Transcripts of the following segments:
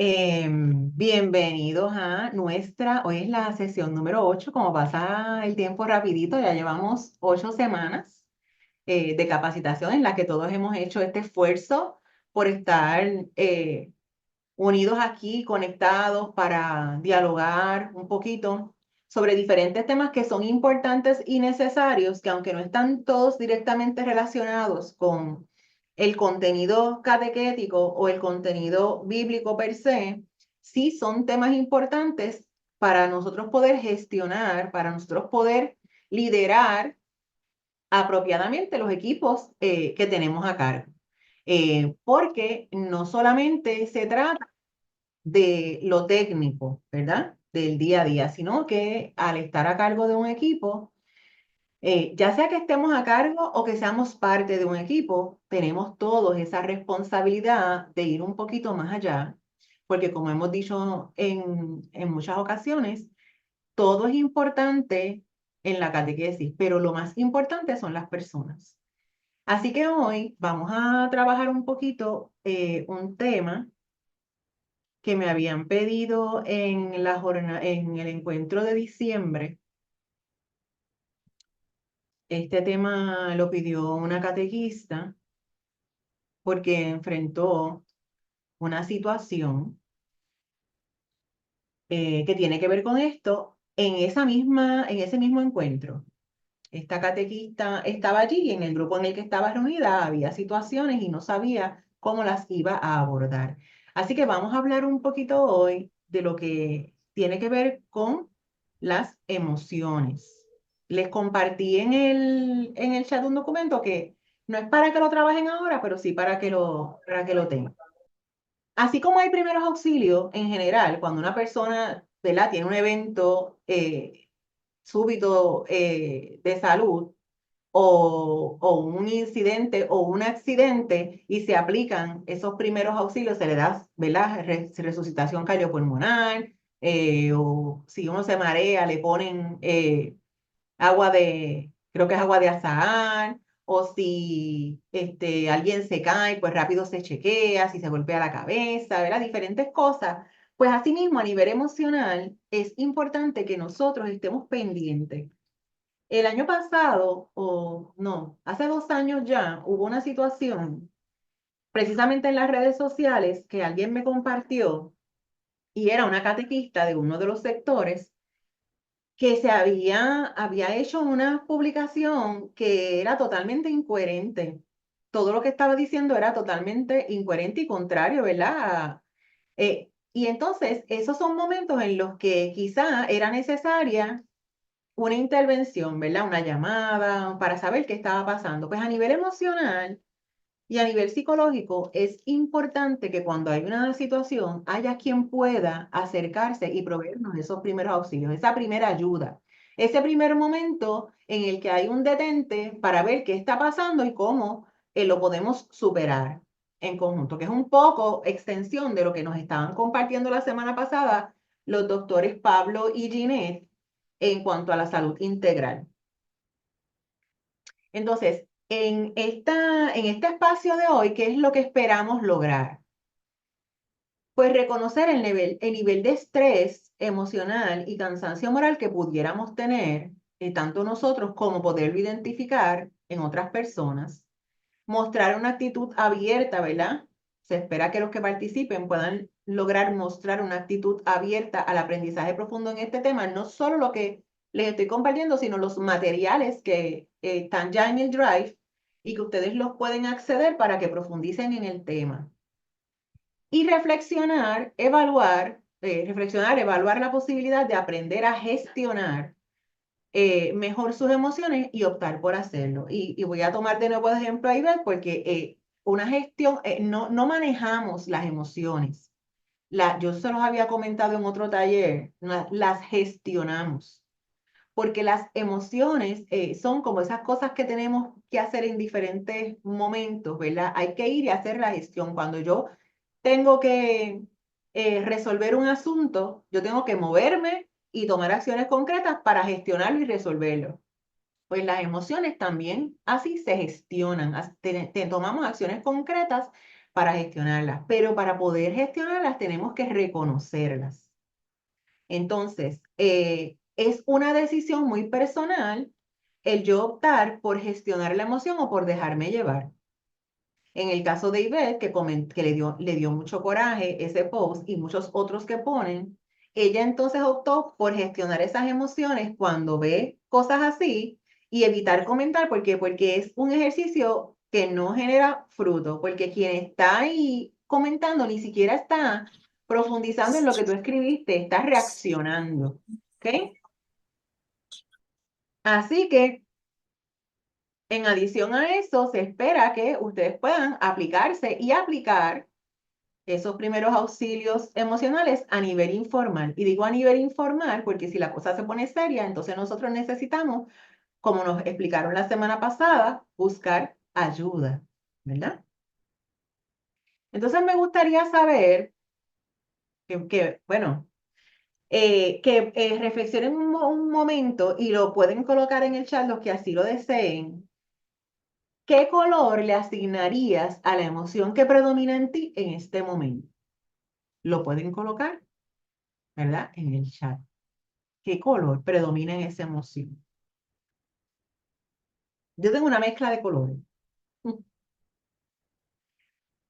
Bienvenidos a hoy es la sesión número 8. Como pasa el tiempo rapidito, ya llevamos 8 semanas de capacitación en la que todos hemos hecho este esfuerzo por estar unidos aquí, conectados para dialogar un poquito sobre diferentes temas que son importantes y necesarios, que aunque no están todos directamente relacionados con el contenido catequético o el contenido bíblico per se, sí son temas importantes para nosotros poder gestionar, para nosotros poder liderar apropiadamente los equipos que tenemos a cargo. Porque no solamente se trata de lo técnico, ¿verdad? Del día a día, sino que al estar a cargo de un equipo, ya sea que estemos a cargo o que seamos parte de un equipo, tenemos todos esa responsabilidad de ir un poquito más allá, porque como hemos dicho en muchas ocasiones, todo es importante en la catequesis, pero lo más importante son las personas. Así que hoy vamos a trabajar un poquito un tema que me habían pedido en el encuentro de diciembre. Este tema lo pidió una catequista porque enfrentó una situación que tiene que ver con esto en ese mismo encuentro. Esta catequista estaba allí y en el grupo en el que estaba reunida había situaciones y no sabía cómo las iba a abordar. Así que vamos a hablar un poquito hoy de lo que tiene que ver con las emociones. Les compartí en el chat un documento que no es para que lo trabajen ahora, pero sí para que lo tengan. Así como hay primeros auxilios en general, cuando una persona, ¿verdad?, tiene un evento súbito de salud, o un incidente o un accidente y se aplican esos primeros auxilios, se le da, ¿verdad? Resucitación cardiopulmonar, o si uno se marea, le ponen creo que es agua de azahar, o si alguien se cae, pues rápido se chequea, si se golpea la cabeza, ¿verdad? Diferentes cosas. Pues asimismo, a nivel emocional, es importante que nosotros estemos pendientes. El año pasado, o no, hace 2 años ya, hubo una situación, precisamente en las redes sociales, que alguien me compartió, y era una catequista de uno de los sectores, que había hecho una publicación que era totalmente incoherente. Todo lo que estaba diciendo era totalmente incoherente y contrario, ¿verdad? Y entonces, esos son momentos en los que quizá era necesaria una intervención, ¿verdad? Una llamada para saber qué estaba pasando. Pues a nivel emocional y a nivel psicológico es importante que cuando hay una situación haya quien pueda acercarse y proveernos esos primeros auxilios, esa primera ayuda, ese primer momento en el que hay un detente para ver qué está pasando y cómo lo podemos superar en conjunto, que es un poco extensión de lo que nos estaban compartiendo la semana pasada los doctores Pablo y Ginette en cuanto a la salud integral. Entonces, en este espacio de hoy, ¿qué es lo que esperamos lograr? Pues reconocer el nivel de estrés emocional y cansancio moral que pudiéramos tener, tanto nosotros como poderlo identificar en otras personas, mostrar una actitud abierta, ¿verdad? Se espera que los que participen puedan lograr mostrar una actitud abierta al aprendizaje profundo en este tema, no solo lo que les estoy compartiendo, sino los materiales que están ya en el Drive y que ustedes los pueden acceder para que profundicen en el tema. Y evaluar la posibilidad de aprender a gestionar mejor sus emociones y optar por hacerlo. Y voy a tomar de nuevo de ejemplo a Ivette porque una gestión, no manejamos las emociones. Yo se los había comentado en otro taller, las gestionamos. Porque las emociones son como esas cosas que tenemos que hacer en diferentes momentos, ¿verdad? Hay que ir y hacer la gestión. Cuando yo tengo que resolver un asunto, yo tengo que moverme y tomar acciones concretas para gestionarlo y resolverlo. Pues las emociones también así se gestionan. Tomamos acciones concretas para gestionarlas, pero para poder gestionarlas tenemos que reconocerlas. Entonces, es una decisión muy personal el yo optar por gestionar la emoción o por dejarme llevar. En el caso de Ivette, que le dio mucho coraje ese post y muchos otros que ponen, ella entonces optó por gestionar esas emociones cuando ve cosas así y evitar comentar, porque es un ejercicio que no genera fruto, porque quien está ahí comentando ni siquiera está profundizando en lo que tú escribiste, está reaccionando, ¿ok? Así que en adición a eso, se espera que ustedes puedan aplicarse y aplicar esos primeros auxilios emocionales a nivel informal. Y digo a nivel informal porque si la cosa se pone seria, entonces nosotros necesitamos, como nos explicaron la semana pasada, buscar ayuda, ¿verdad? Entonces me gustaría saber bueno, que reflexionen un momento y lo pueden colocar en el chat los que así lo deseen. ¿Qué color le asignarías a la emoción que predomina en ti en este momento? Lo pueden colocar, ¿verdad? En el chat. ¿Qué color predomina en esa emoción? Yo tengo una mezcla de colores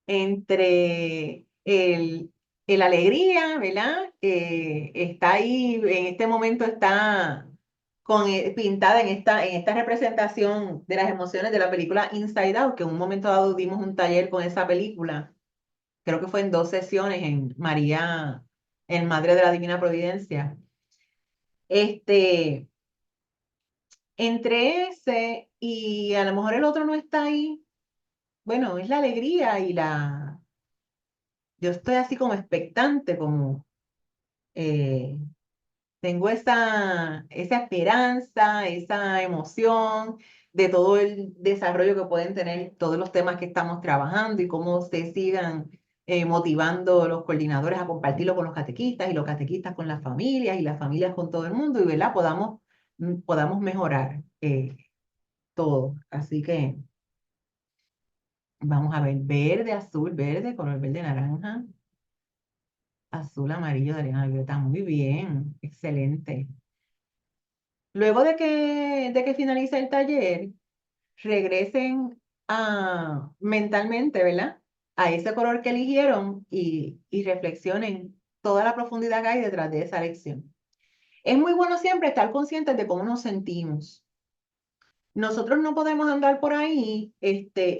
entre el alegría, ¿verdad? Está ahí, en este momento está pintada en esta representación de las emociones de la película Inside Out, que en un momento dado dimos un taller con esa película, creo que fue en 2 sesiones en María, en Madre de la Divina Providencia. Este, entre ese y a lo mejor el otro no está ahí, bueno, es la alegría yo estoy así como expectante, como eh, tengo esa esperanza, esa emoción de todo el desarrollo que pueden tener todos los temas que estamos trabajando y cómo se sigan motivando los coordinadores a compartirlo con los catequistas y los catequistas con las familias y las familias con todo el mundo y, ¿verdad? Podamos mejorar todo. Así que vamos a ver, verde, azul, verde, color verde, naranja, azul, amarillo, de arena violeta. Muy bien, excelente. Luego de que finalice el taller, regresen mentalmente, ¿verdad? A ese color que eligieron y reflexionen toda la profundidad que hay detrás de esa lección. Es muy bueno siempre estar conscientes de cómo nos sentimos. Nosotros no podemos andar por ahí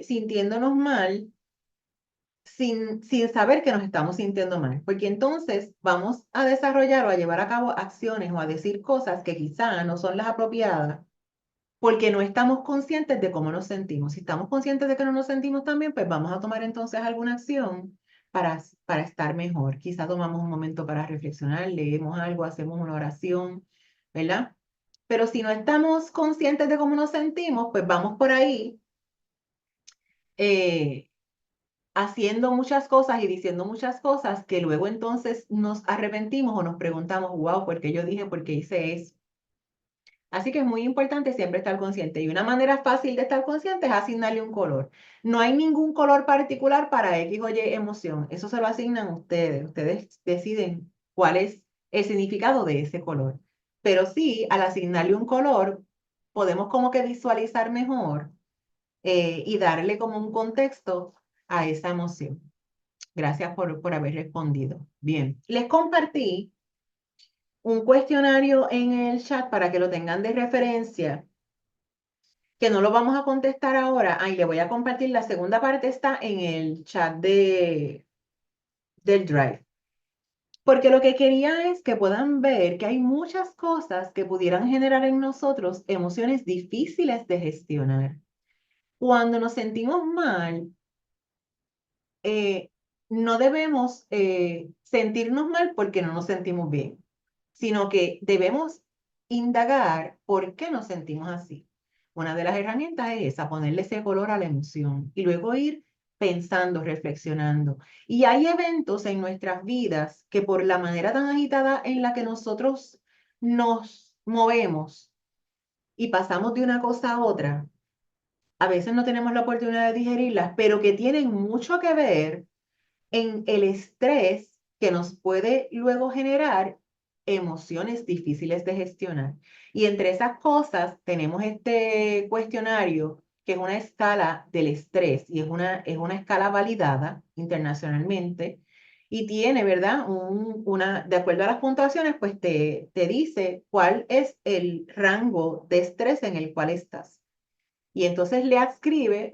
sintiéndonos mal sin saber que nos estamos sintiendo mal, porque entonces vamos a desarrollar o a llevar a cabo acciones o a decir cosas que quizá no son las apropiadas porque no estamos conscientes de cómo nos sentimos. Si estamos conscientes de que no nos sentimos tan bien, pues vamos a tomar entonces alguna acción para estar mejor. Quizá tomamos un momento para reflexionar, leemos algo, hacemos una oración, ¿verdad? Pero si no estamos conscientes de cómo nos sentimos, pues vamos por ahí eh, haciendo muchas cosas y diciendo muchas cosas que luego entonces nos arrepentimos o nos preguntamos, wow, ¿por qué yo dije, por qué hice eso? Así que es muy importante siempre estar consciente. Y una manera fácil de estar consciente es asignarle un color. No hay ningún color particular para X o Y emoción. Eso se lo asignan ustedes. Ustedes deciden cuál es el significado de ese color. Pero sí, al asignarle un color, podemos como que visualizar mejor y darle como un contexto a esa emoción. Gracias por haber respondido. Bien, les compartí un cuestionario en el chat para que lo tengan de referencia, que no lo vamos a contestar ahora. Ahí le voy a compartir, la segunda parte está en el chat del Drive. Porque lo que quería es que puedan ver que hay muchas cosas que pudieran generar en nosotros emociones difíciles de gestionar. Cuando nos sentimos mal, eh, no debemos sentirnos mal porque no nos sentimos bien, sino que debemos indagar por qué nos sentimos así. Una de las herramientas es esa, ponerle ese color a la emoción y luego ir pensando, reflexionando. Y hay eventos en nuestras vidas que por la manera tan agitada en la que nosotros nos movemos y pasamos de una cosa a otra, a veces no tenemos la oportunidad de digerirlas, pero que tienen mucho que ver en el estrés que nos puede luego generar emociones difíciles de gestionar. Y entre esas cosas tenemos este cuestionario que es una escala del estrés y es una escala validada internacionalmente y tiene, ¿verdad? De acuerdo a las puntuaciones, pues te dice cuál es el rango de estrés en el cual estás. Y entonces le adscribe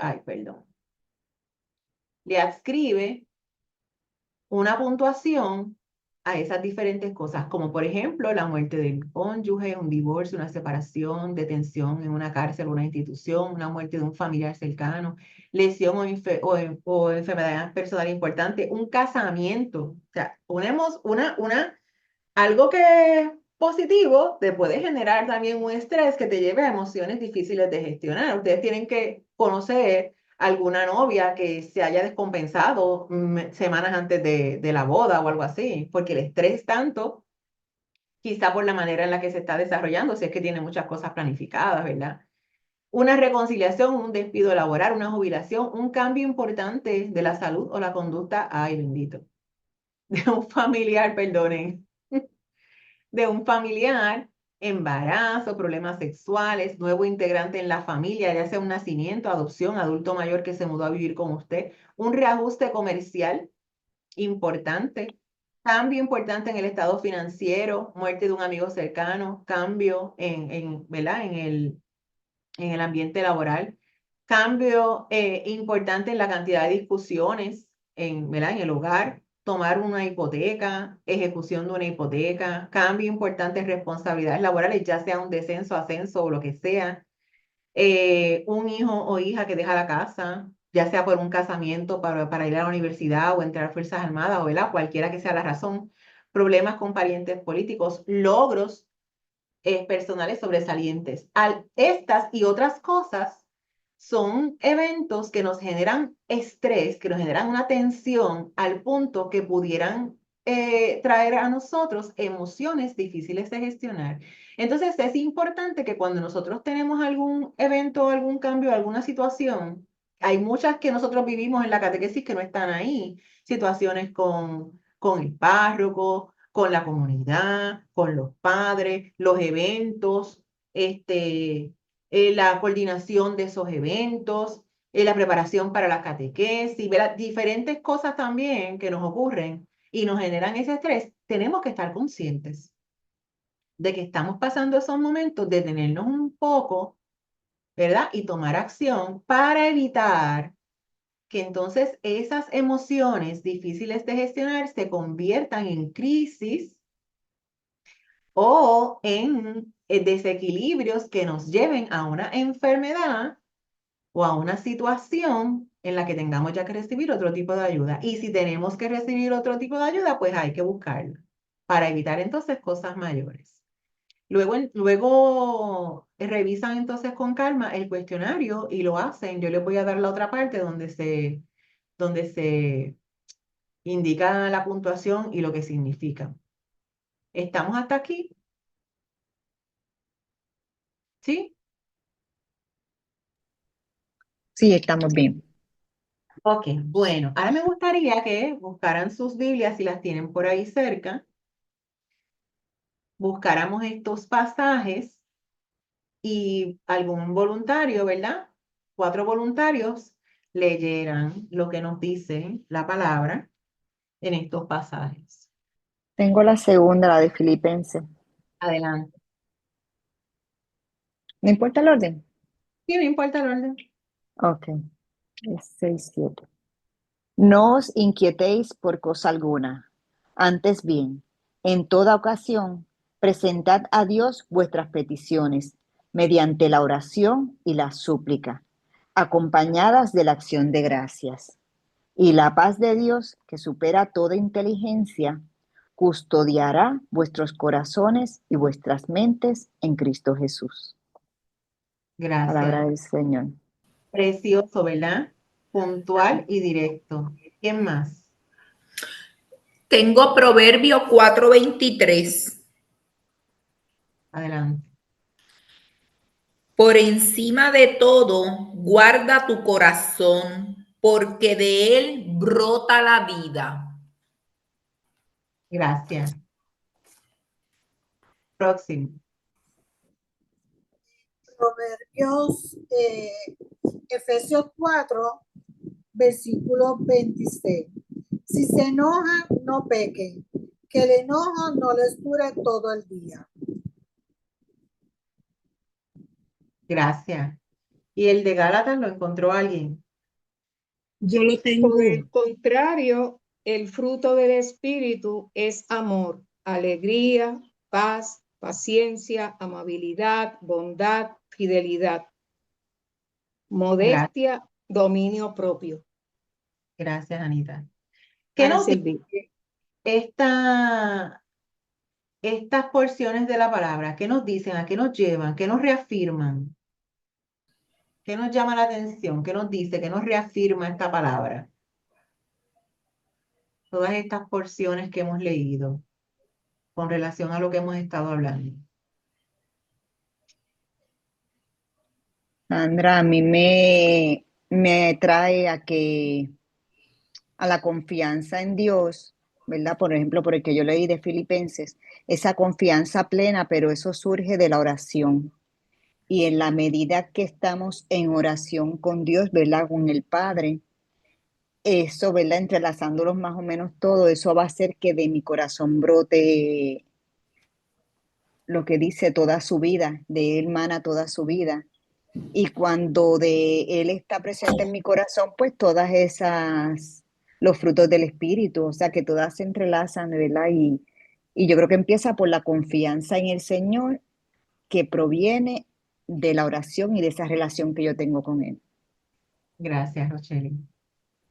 una puntuación a esas diferentes cosas, como por ejemplo la muerte del cónyuge, un divorcio, una separación, detención en una cárcel o una institución, una muerte de un familiar cercano, lesión o enfermedad personal importante, un casamiento. O sea, ponemos algo que es positivo te puede generar también un estrés que te lleve a emociones difíciles de gestionar. Ustedes tienen que conocer alguna novia que se haya descompensado semanas antes de la boda o algo así, porque el estrés tanto, quizá por la manera en la que se está desarrollando, si es que tiene muchas cosas planificadas, ¿verdad? Una reconciliación, un despido laboral, una jubilación, un cambio importante de la salud o la conducta, ay bendito, de un familiar, perdonen, de un familiar, embarazo, problemas sexuales, nuevo integrante en la familia, ya sea un nacimiento, adopción, adulto mayor que se mudó a vivir con usted, un reajuste comercial importante, cambio importante en el estado financiero, muerte de un amigo cercano, cambio ¿verdad? En el ambiente laboral, cambio importante en la cantidad de discusiones ¿verdad? En el hogar, tomar una hipoteca, ejecución de una hipoteca, cambio importante en responsabilidades laborales, ya sea un descenso, ascenso o lo que sea, un hijo o hija que deja la casa, ya sea por un casamiento para ir a la universidad o entrar a Fuerzas Armadas o ¿verdad? Cualquiera que sea la razón, problemas con parientes políticos, logros personales sobresalientes. Estas y otras cosas son eventos que nos generan estrés, que nos generan una tensión al punto que pudieran traer a nosotros emociones difíciles de gestionar. Entonces es importante que cuando nosotros tenemos algún evento, algún cambio, alguna situación, hay muchas que nosotros vivimos en la catequesis que no están ahí, situaciones con el párroco, con la comunidad, con los padres, los eventos, la coordinación de esos eventos, la preparación para la catequesis, ¿verdad? Diferentes cosas también que nos ocurren y nos generan ese estrés. Tenemos que estar conscientes de que estamos pasando esos momentos, detenernos un poco, ¿verdad? Y tomar acción para evitar que entonces esas emociones difíciles de gestionar se conviertan en crisis o en desequilibrios que nos lleven a una enfermedad o a una situación en la que tengamos ya que recibir otro tipo de ayuda. Y si tenemos que recibir otro tipo de ayuda, pues hay que buscarla para evitar entonces cosas mayores. Luego revisan entonces con calma el cuestionario y lo hacen. Yo les voy a dar la otra parte donde se indica la puntuación y lo que significa. ¿Estamos hasta aquí? ¿Sí? Sí, estamos bien. Ok, bueno, ahora me gustaría que buscaran sus Biblias si las tienen por ahí cerca, buscáramos estos pasajes y algún voluntario, ¿verdad? 4 voluntarios leyeran lo que nos dice la palabra en estos pasajes. Tengo la segunda, la de Filipenses. Adelante. ¿No importa el orden? Sí, no importa el orden. Ok, es 6, 7. No os inquietéis por cosa alguna. Antes bien, en toda ocasión, presentad a Dios vuestras peticiones mediante la oración y la súplica, acompañadas de la acción de gracias. Y la paz de Dios, que supera toda inteligencia, custodiará vuestros corazones y vuestras mentes en Cristo Jesús. Gracias. Palabra del Señor. Precioso, ¿verdad? Puntual y directo. ¿Quién más? Tengo Proverbio 4:23. Adelante. Por encima de todo, guarda tu corazón, porque de él brota la vida. Gracias. Próximo. Proverbios, Efesios 4, versículo 26. Si se enojan, no pequen, que el enojo no les dure todo el día. Gracias. ¿Y el de Gálatas lo encontró alguien? Yo lo tengo. Por el contrario, el fruto del Espíritu es amor, alegría, paz, paciencia, amabilidad, bondad, fidelidad, modestia, dominio propio. Gracias, Anita. ¿Qué Para nos servir. dice estas porciones de la palabra? ¿Qué nos dicen? ¿A qué nos llevan? ¿Qué nos reafirman? ¿Qué nos llama la atención? ¿Qué nos dice? ¿Qué nos reafirma esta palabra? Todas estas porciones que hemos leído con relación a lo que hemos estado hablando. Sandra, a mí me trae a la confianza en Dios, ¿verdad? Por ejemplo, por el que yo leí de Filipenses, esa confianza plena, pero eso surge de la oración. Y en la medida que estamos en oración con Dios, ¿verdad? Con el Padre, eso, ¿verdad? Entrelazándolos más o menos todo, eso va a hacer que de mi corazón brote lo que dice toda su vida, de él mana toda su vida. Y cuando de él está presente en mi corazón, pues todas esas, los frutos del Espíritu, o sea, que todas se entrelazan, ¿verdad? Y yo creo que empieza por la confianza en el Señor que proviene de la oración y de esa relación que yo tengo con él. Gracias, Rochelle.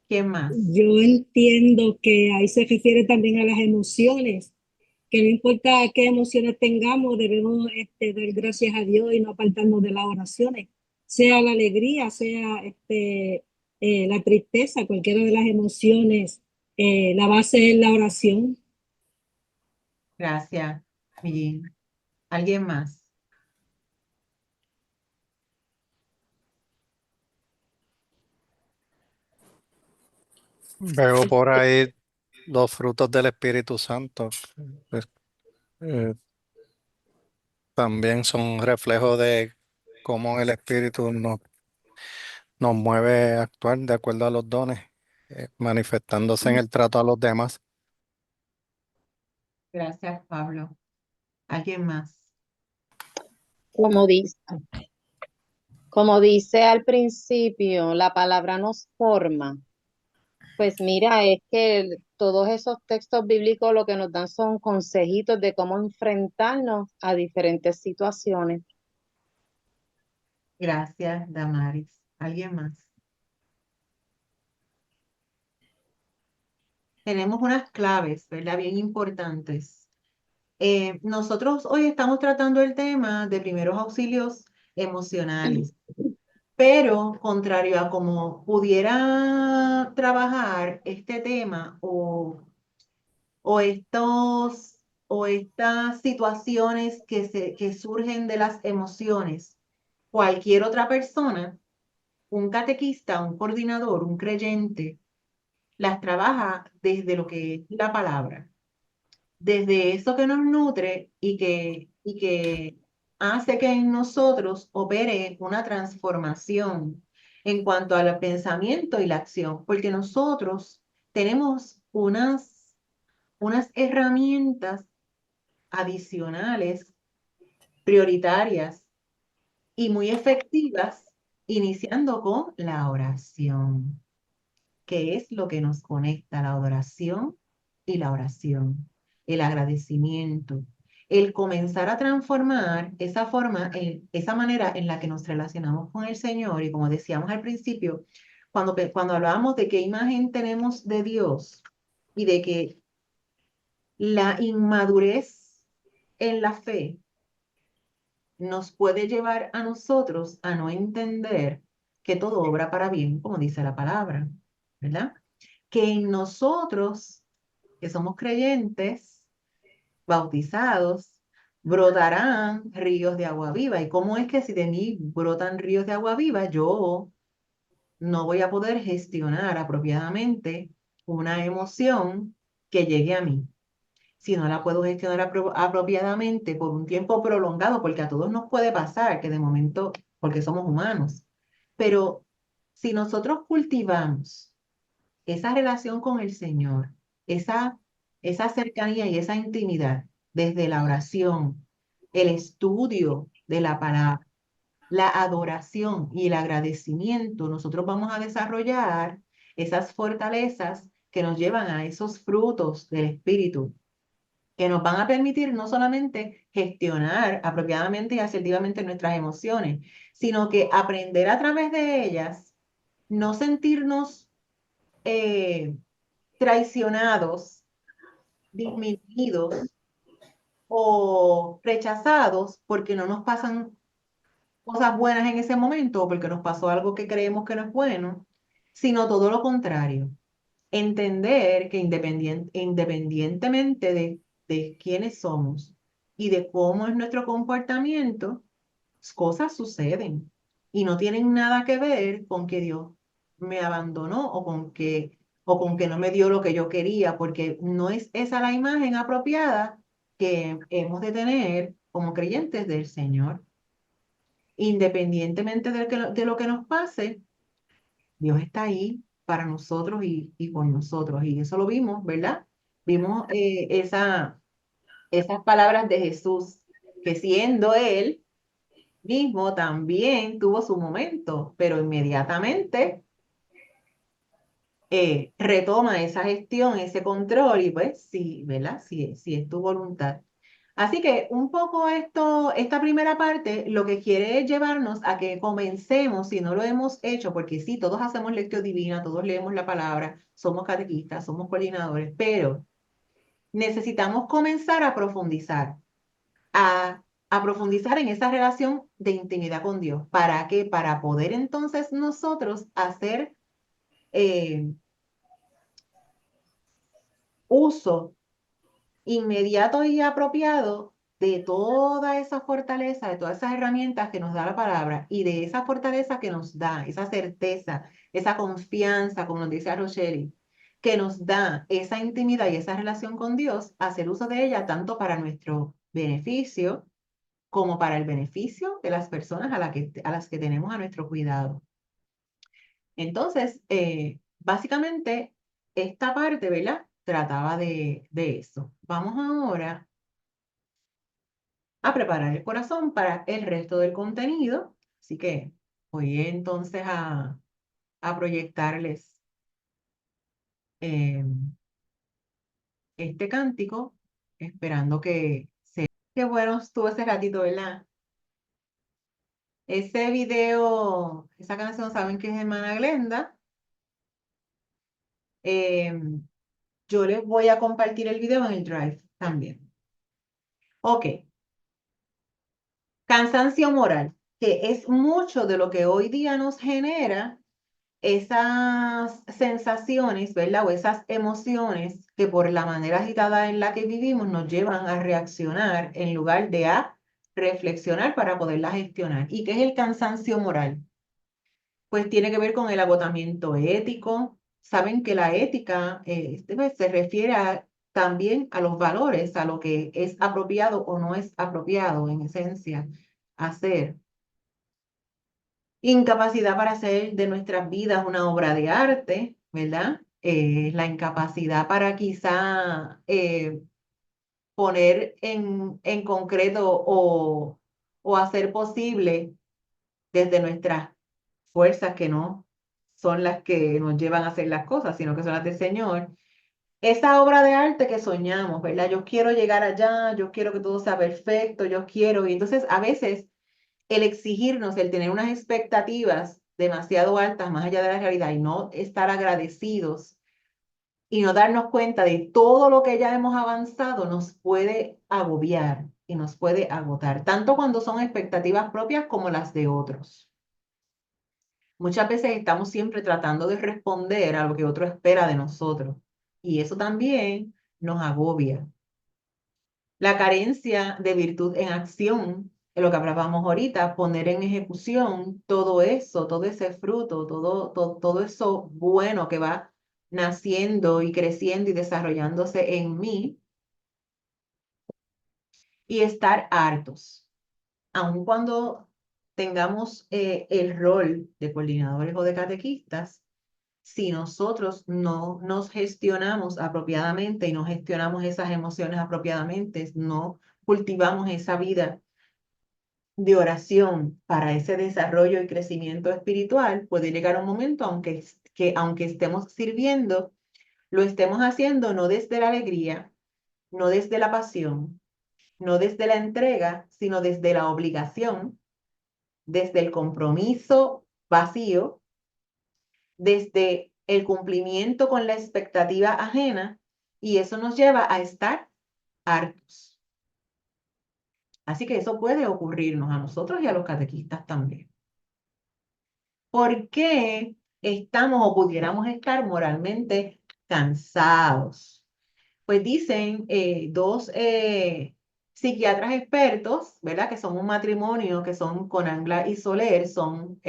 ¿Quién más? Yo entiendo que ahí se refiere también a las emociones, que no importa qué emociones tengamos, debemos dar gracias a Dios y no apartarnos de las oraciones, sea la alegría, sea la tristeza, cualquiera de las emociones, la base es la oración. Gracias, Millín. ¿Alguien más? Veo por ahí los frutos del Espíritu Santo. pues, eh, También son reflejo de cómo el Espíritu nos mueve a actuar de acuerdo a los dones, manifestándose en el trato a los demás. Gracias, Pablo. ¿Alguien más? Como dice al principio, la palabra nos forma. Pues mira, es que todos esos textos bíblicos lo que nos dan son consejitos de cómo enfrentarnos a diferentes situaciones. Gracias, Damaris. ¿Alguien más? Tenemos unas claves, ¿verdad? Bien importantes. Nosotros hoy estamos tratando el tema de primeros auxilios emocionales, pero contrario a como pudiera trabajar este tema o estas situaciones que surgen de las emociones, cualquier otra persona, un catequista, un coordinador, un creyente, las trabaja desde lo que es la palabra, desde eso que nos nutre y que hace que en nosotros opere una transformación en cuanto al pensamiento y la acción, porque nosotros tenemos unas herramientas adicionales, prioritarias y muy efectivas, iniciando con la oración, que es lo que nos conecta, la adoración y la oración, el agradecimiento, el comenzar a transformar esa forma, esa manera en la que nos relacionamos con el Señor. Y como decíamos al principio, cuando hablábamos de qué imagen tenemos de Dios y de que la inmadurez en la fe nos puede llevar a nosotros a no entender que todo obra para bien, como dice la palabra, ¿verdad? Que en nosotros, que somos creyentes, bautizados, brotarán ríos de agua viva. ¿Y cómo es que si de mí brotan ríos de agua viva, yo no voy a poder gestionar apropiadamente una emoción que llegue a mí. Si no la puedo gestionar apropiadamente por un tiempo prolongado, porque a todos nos puede pasar que de momento, porque somos humanos, pero si nosotros cultivamos esa relación con el Señor, esa, esa cercanía y esa intimidad desde la oración, el estudio de la palabra, la adoración y el agradecimiento, nosotros vamos a desarrollar esas fortalezas que nos llevan a esos frutos del Espíritu, que nos van a permitir no solamente gestionar apropiadamente y asertivamente nuestras emociones, sino que aprender a través de ellas, no sentirnos traicionados, disminuidos o rechazados porque no nos pasan cosas buenas en ese momento o porque nos pasó algo que creemos que no es bueno, sino todo lo contrario. Entender que independientemente de quiénes somos y de cómo es nuestro comportamiento, cosas suceden y no tienen nada que ver con que Dios me abandonó o con que no me dio lo que yo quería, porque no es esa la imagen apropiada que hemos de tener como creyentes del Señor. Independientemente de lo que nos pase, Dios está ahí para nosotros y con nosotros. Y eso lo vimos, ¿verdad? Vimos esas palabras de Jesús, que siendo Él mismo también tuvo su momento, pero inmediatamente retoma esa gestión, ese control y pues sí, ¿verdad? Sí es tu voluntad. Así que un poco esta primera parte lo que quiere es llevarnos a que comencemos, si no lo hemos hecho, porque sí, todos hacemos lectio divina, todos leemos la palabra, somos catequistas, somos coordinadores, pero necesitamos comenzar a profundizar, a profundizar en esa relación de intimidad con Dios. ¿Para qué? Para poder entonces nosotros hacer uso inmediato y apropiado de toda esa fortaleza, de todas esas herramientas que nos da la palabra y de esa fortaleza que nos da, esa certeza, esa confianza, como nos dice Rochelle, que nos da esa intimidad y esa relación con Dios, hacer uso de ella tanto para nuestro beneficio como para el beneficio de las personas a las que tenemos a nuestro cuidado. Entonces, básicamente, esta parte, ¿verdad? Trataba de eso. Vamos ahora a preparar el corazón para el resto del contenido. Así que voy entonces a proyectarles este cántico, esperando que se... Qué bueno estuvo ese ratito, ¿verdad? Ese video, esa canción, saben que es de Hermana Glenda. Yo les voy a compartir el video en el Drive también. Ok. Cansancio moral, que es mucho de lo que hoy día nos genera esas sensaciones, ¿verdad? O esas emociones que por la manera agitada en la que vivimos nos llevan a reaccionar en lugar de a reflexionar para poderla gestionar. ¿Y qué es el cansancio moral? Pues tiene que ver con el agotamiento ético. Saben que la ética pues, se refiere también a los valores, a lo que es apropiado o no es apropiado en esencia hacer. Incapacidad para hacer de nuestras vidas una obra de arte, ¿verdad? La incapacidad para quizá poner en concreto o hacer posible desde nuestras fuerzas que no son las que nos llevan a hacer las cosas, sino que son las del Señor. Esa obra de arte que soñamos, ¿verdad? Yo quiero llegar allá, yo quiero que todo sea perfecto, yo quiero. Y entonces a veces el exigirnos, el tener unas expectativas demasiado altas más allá de la realidad y no estar agradecidos y no darnos cuenta de todo lo que ya hemos avanzado nos puede agobiar y nos puede agotar, tanto cuando son expectativas propias como las de otros. Muchas veces estamos siempre tratando de responder a lo que otro espera de nosotros y eso también nos agobia. La carencia de virtud en acción lo que hablábamos ahorita, poner en ejecución todo eso, todo ese fruto, todo eso bueno que va naciendo y creciendo y desarrollándose en mí, y estar hartos. Aun cuando tengamos el rol de coordinadores o de catequistas, si nosotros no nos gestionamos apropiadamente y no gestionamos esas emociones apropiadamente, no cultivamos esa vida de oración para ese desarrollo y crecimiento espiritual, puede llegar un momento aunque estemos sirviendo, lo estemos haciendo no desde la alegría, no desde la pasión, no desde la entrega, sino desde la obligación, desde el compromiso vacío, desde el cumplimiento con la expectativa ajena, y eso nos lleva a estar hartos. Así que eso puede ocurrirnos a nosotros y a los catequistas también. ¿Por qué estamos o pudiéramos estar moralmente cansados? Pues dicen dos psiquiatras expertos, ¿verdad? Que son un matrimonio, que son Conangla y Soler, son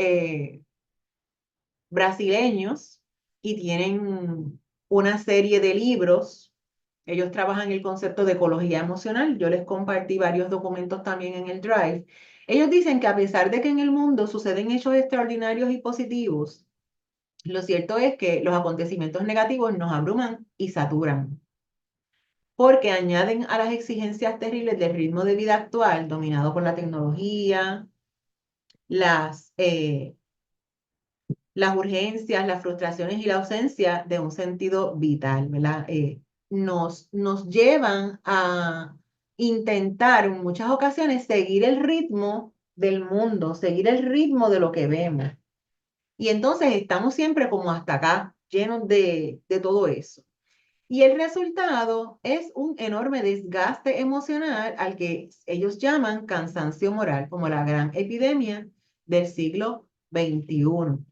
brasileños y tienen una serie de libros. Ellos trabajan el concepto de ecología emocional. Yo les compartí varios documentos también en el Drive. Ellos dicen que a pesar de que en el mundo suceden hechos extraordinarios y positivos, lo cierto es que los acontecimientos negativos nos abruman y saturan, porque añaden a las exigencias terribles del ritmo de vida actual, dominado por la tecnología, las urgencias, las frustraciones y la ausencia de un sentido vital, ¿verdad? Nos llevan a intentar en muchas ocasiones seguir el ritmo del mundo, seguir el ritmo de lo que vemos. Y entonces estamos siempre como hasta acá, llenos de todo eso. Y el resultado es un enorme desgaste emocional al que ellos llaman cansancio moral, como la gran epidemia del siglo XXI.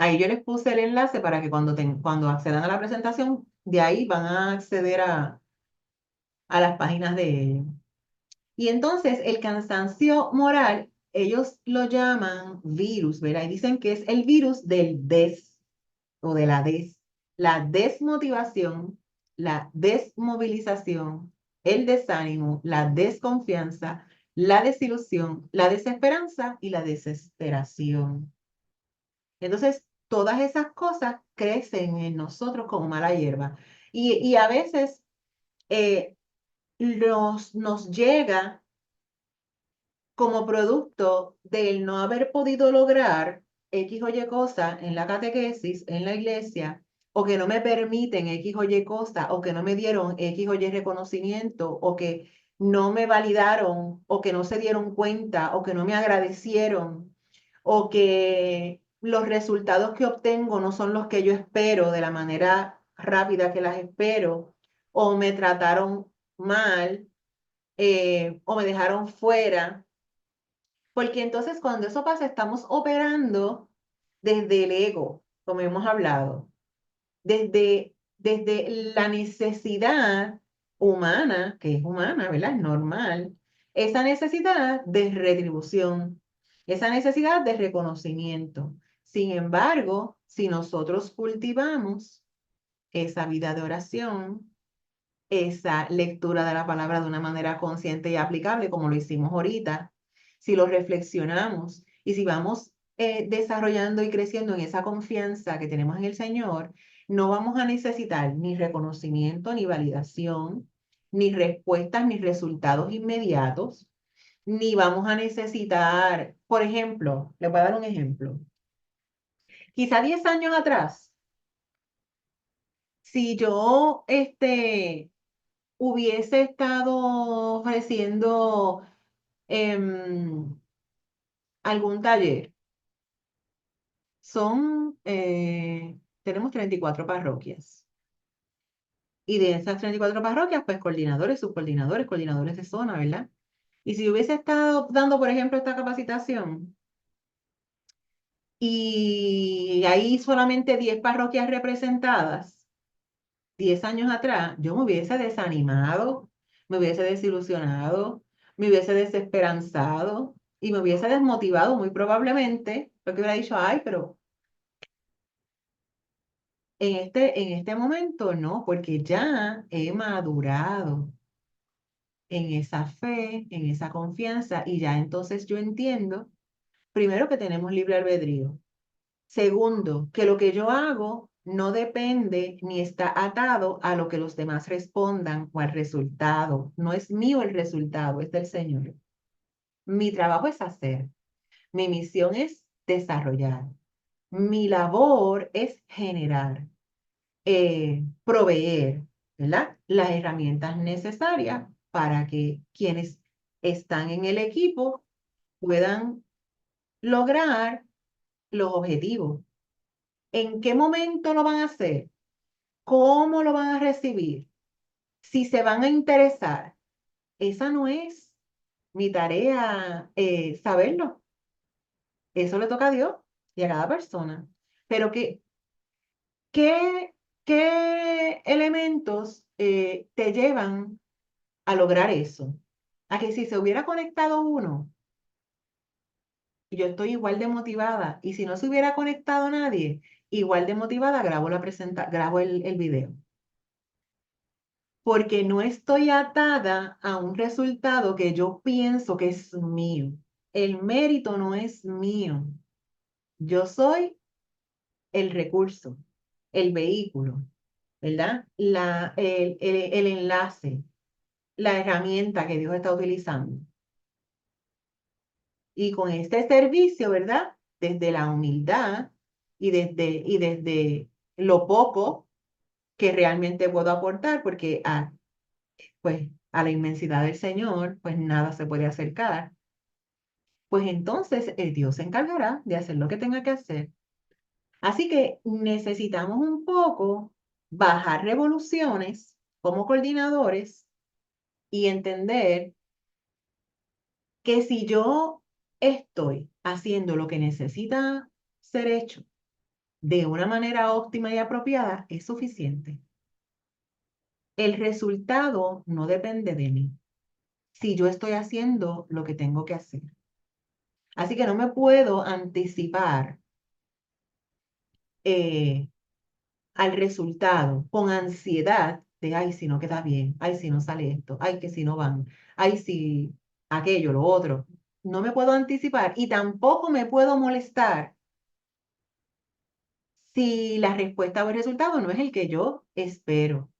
Ahí yo les puse el enlace para que cuando accedan a la presentación, de ahí van a acceder a las páginas de ellos. Y entonces el cansancio moral, ellos lo llaman virus, ¿verdad? Y dicen que es el virus del o de la desmotivación, la desmovilización, el desánimo, la desconfianza, la desilusión, la desesperanza y la desesperación. Entonces, todas esas cosas crecen en nosotros como mala hierba. Y a veces nos llega como producto del no haber podido lograr X o Y cosa en la catequesis, en la iglesia, o que no me permiten X o Y cosa, o que no me dieron X o Y reconocimiento, o que no me validaron, o que no se dieron cuenta, o que no me agradecieron, o que los resultados que obtengo no son los que yo espero de la manera rápida que las espero, o me trataron mal, o me dejaron fuera. Porque entonces cuando eso pasa, estamos operando desde el ego, como hemos hablado, desde la necesidad humana, que es humana, ¿verdad? Es normal, esa necesidad de retribución, esa necesidad de reconocimiento. Sin embargo, si nosotros cultivamos esa vida de oración, esa lectura de la palabra de una manera consciente y aplicable, como lo hicimos ahorita, si lo reflexionamos y si vamos desarrollando y creciendo en esa confianza que tenemos en el Señor, no vamos a necesitar ni reconocimiento, ni validación, ni respuestas, ni resultados inmediatos, ni vamos a necesitar, por ejemplo, les voy a dar un ejemplo. Quizá 10 años atrás, si yo hubiese estado ofreciendo algún taller. Tenemos 34 parroquias. Y de esas 34 parroquias, pues coordinadores, subcoordinadores, coordinadores de zona, ¿verdad? Y si hubiese estado dando, por ejemplo, esta capacitación, y hay solamente 10 parroquias representadas, 10 años atrás, yo me hubiese desanimado, me hubiese desilusionado, me hubiese desesperanzado y me hubiese desmotivado muy probablemente, porque hubiera dicho, ay, pero en este momento no, porque ya he madurado en esa fe, en esa confianza, y ya entonces yo entiendo, primero, que tenemos libre albedrío. Segundo, que lo que yo hago no depende ni está atado a lo que los demás respondan o al resultado. No es mío el resultado, es del Señor. Mi trabajo es hacer. Mi misión es desarrollar. Mi labor es generar, proveer, ¿verdad? Las herramientas necesarias para que quienes están en el equipo puedan lograr los objetivos. ¿En qué momento lo van a hacer? ¿Cómo lo van a recibir? Si se van a interesar. Esa no es mi tarea, saberlo. Eso le toca a Dios y a cada persona. Pero ¿qué, qué elementos te llevan a lograr eso? A que si se hubiera conectado uno, yo estoy igual de motivada. Y si no se hubiera conectado nadie, igual de motivada, grabo el video. Porque no estoy atada a un resultado que yo pienso que es mío. El mérito no es mío. Yo soy el recurso, el vehículo, ¿verdad? El enlace, la herramienta que Dios está utilizando. Y con este servicio, ¿verdad? Desde la humildad y desde lo poco que realmente puedo aportar, porque pues, a la inmensidad del Señor, pues nada se puede acercar. Pues entonces Dios se encargará de hacer lo que tenga que hacer. Así que necesitamos un poco bajar revoluciones como coordinadores y entender que si yo estoy haciendo lo que necesita ser hecho de una manera óptima y apropiada, es suficiente. El resultado no depende de mí, si yo estoy haciendo lo que tengo que hacer. Así que no me puedo anticipar al resultado con ansiedad de, ay, si no queda bien, ay, si no sale esto, ay, que si no van, ay, si aquello, lo otro. No me puedo anticipar y tampoco me puedo molestar si la respuesta o el resultado no es el que yo espero.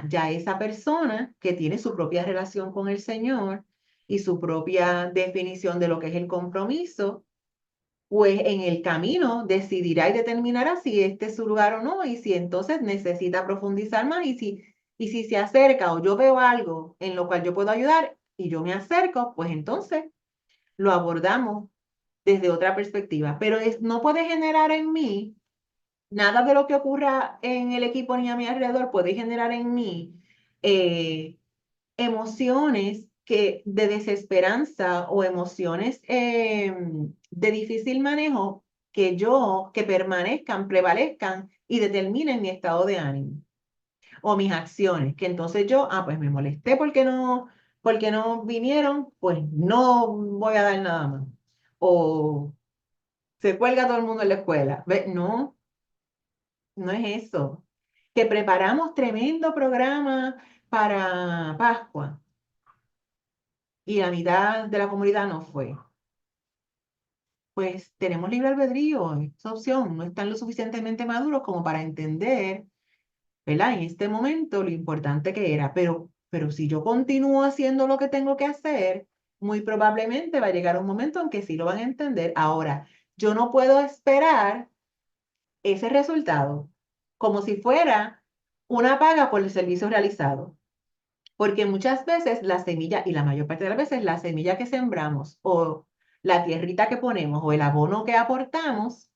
Ya esa persona que tiene su propia relación con el Señor y su propia definición de lo que es el compromiso, pues en el camino decidirá y determinará si este es su lugar o no, y si entonces necesita profundizar más, y si se acerca o yo veo algo en lo cual yo puedo ayudar y yo me acerco, pues entonces lo abordamos desde otra perspectiva. Pero no puede generar en mí, nada de lo que ocurra en el equipo ni a mi alrededor puede generar en mí emociones de desesperanza o emociones de difícil manejo que permanezcan, prevalezcan y determinen mi estado de ánimo o mis acciones, que entonces yo, pues me molesté porque no vinieron, pues no voy a dar nada más. O se cuelga todo el mundo en la escuela. No, no es eso. Que preparamos tremendo programa para Pascua y la mitad de la comunidad no fue. Pues tenemos libre albedrío, esa opción, no están lo suficientemente maduros como para entender, ¿verdad? En este momento lo importante que era, pero si yo continúo haciendo lo que tengo que hacer, muy probablemente va a llegar un momento en que sí lo van a entender. Ahora, yo no puedo esperar ese resultado como si fuera una paga por el servicio realizado. Porque muchas veces la semilla, y la mayor parte de las veces, la semilla que sembramos o la tierrita que ponemos o el abono que aportamos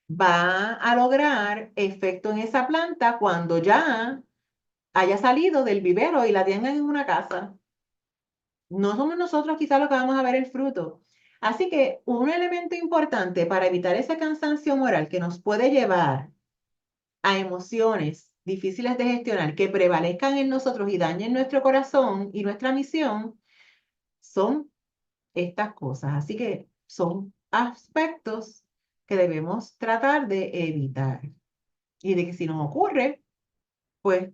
va a lograr efecto en esa planta cuando ya haya salido del vivero y la tengan en una casa. No somos nosotros quizás los que vamos a ver el fruto. Así que un elemento importante para evitar ese cansancio moral que nos puede llevar a emociones difíciles de gestionar que prevalezcan en nosotros y dañen nuestro corazón y nuestra misión, son estas cosas. Así que son aspectos que debemos tratar de evitar. Y de que si nos ocurre, pues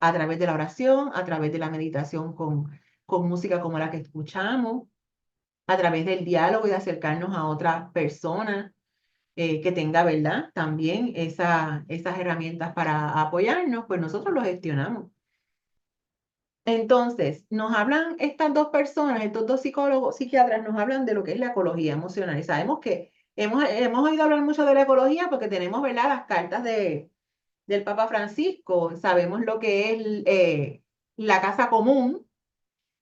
a través de la oración, a través de la meditación con música como la que escuchamos, a través del diálogo y de acercarnos a otra persona que tenga, ¿verdad? También esas herramientas para apoyarnos, pues nosotros lo gestionamos. Entonces, nos hablan estas dos personas, estos dos psicólogos, psiquiatras, nos hablan de lo que es la ecología emocional. Y sabemos que hemos oído hablar mucho de la ecología porque tenemos, ¿verdad?, las cartas del Papa Francisco. Sabemos lo que es la casa común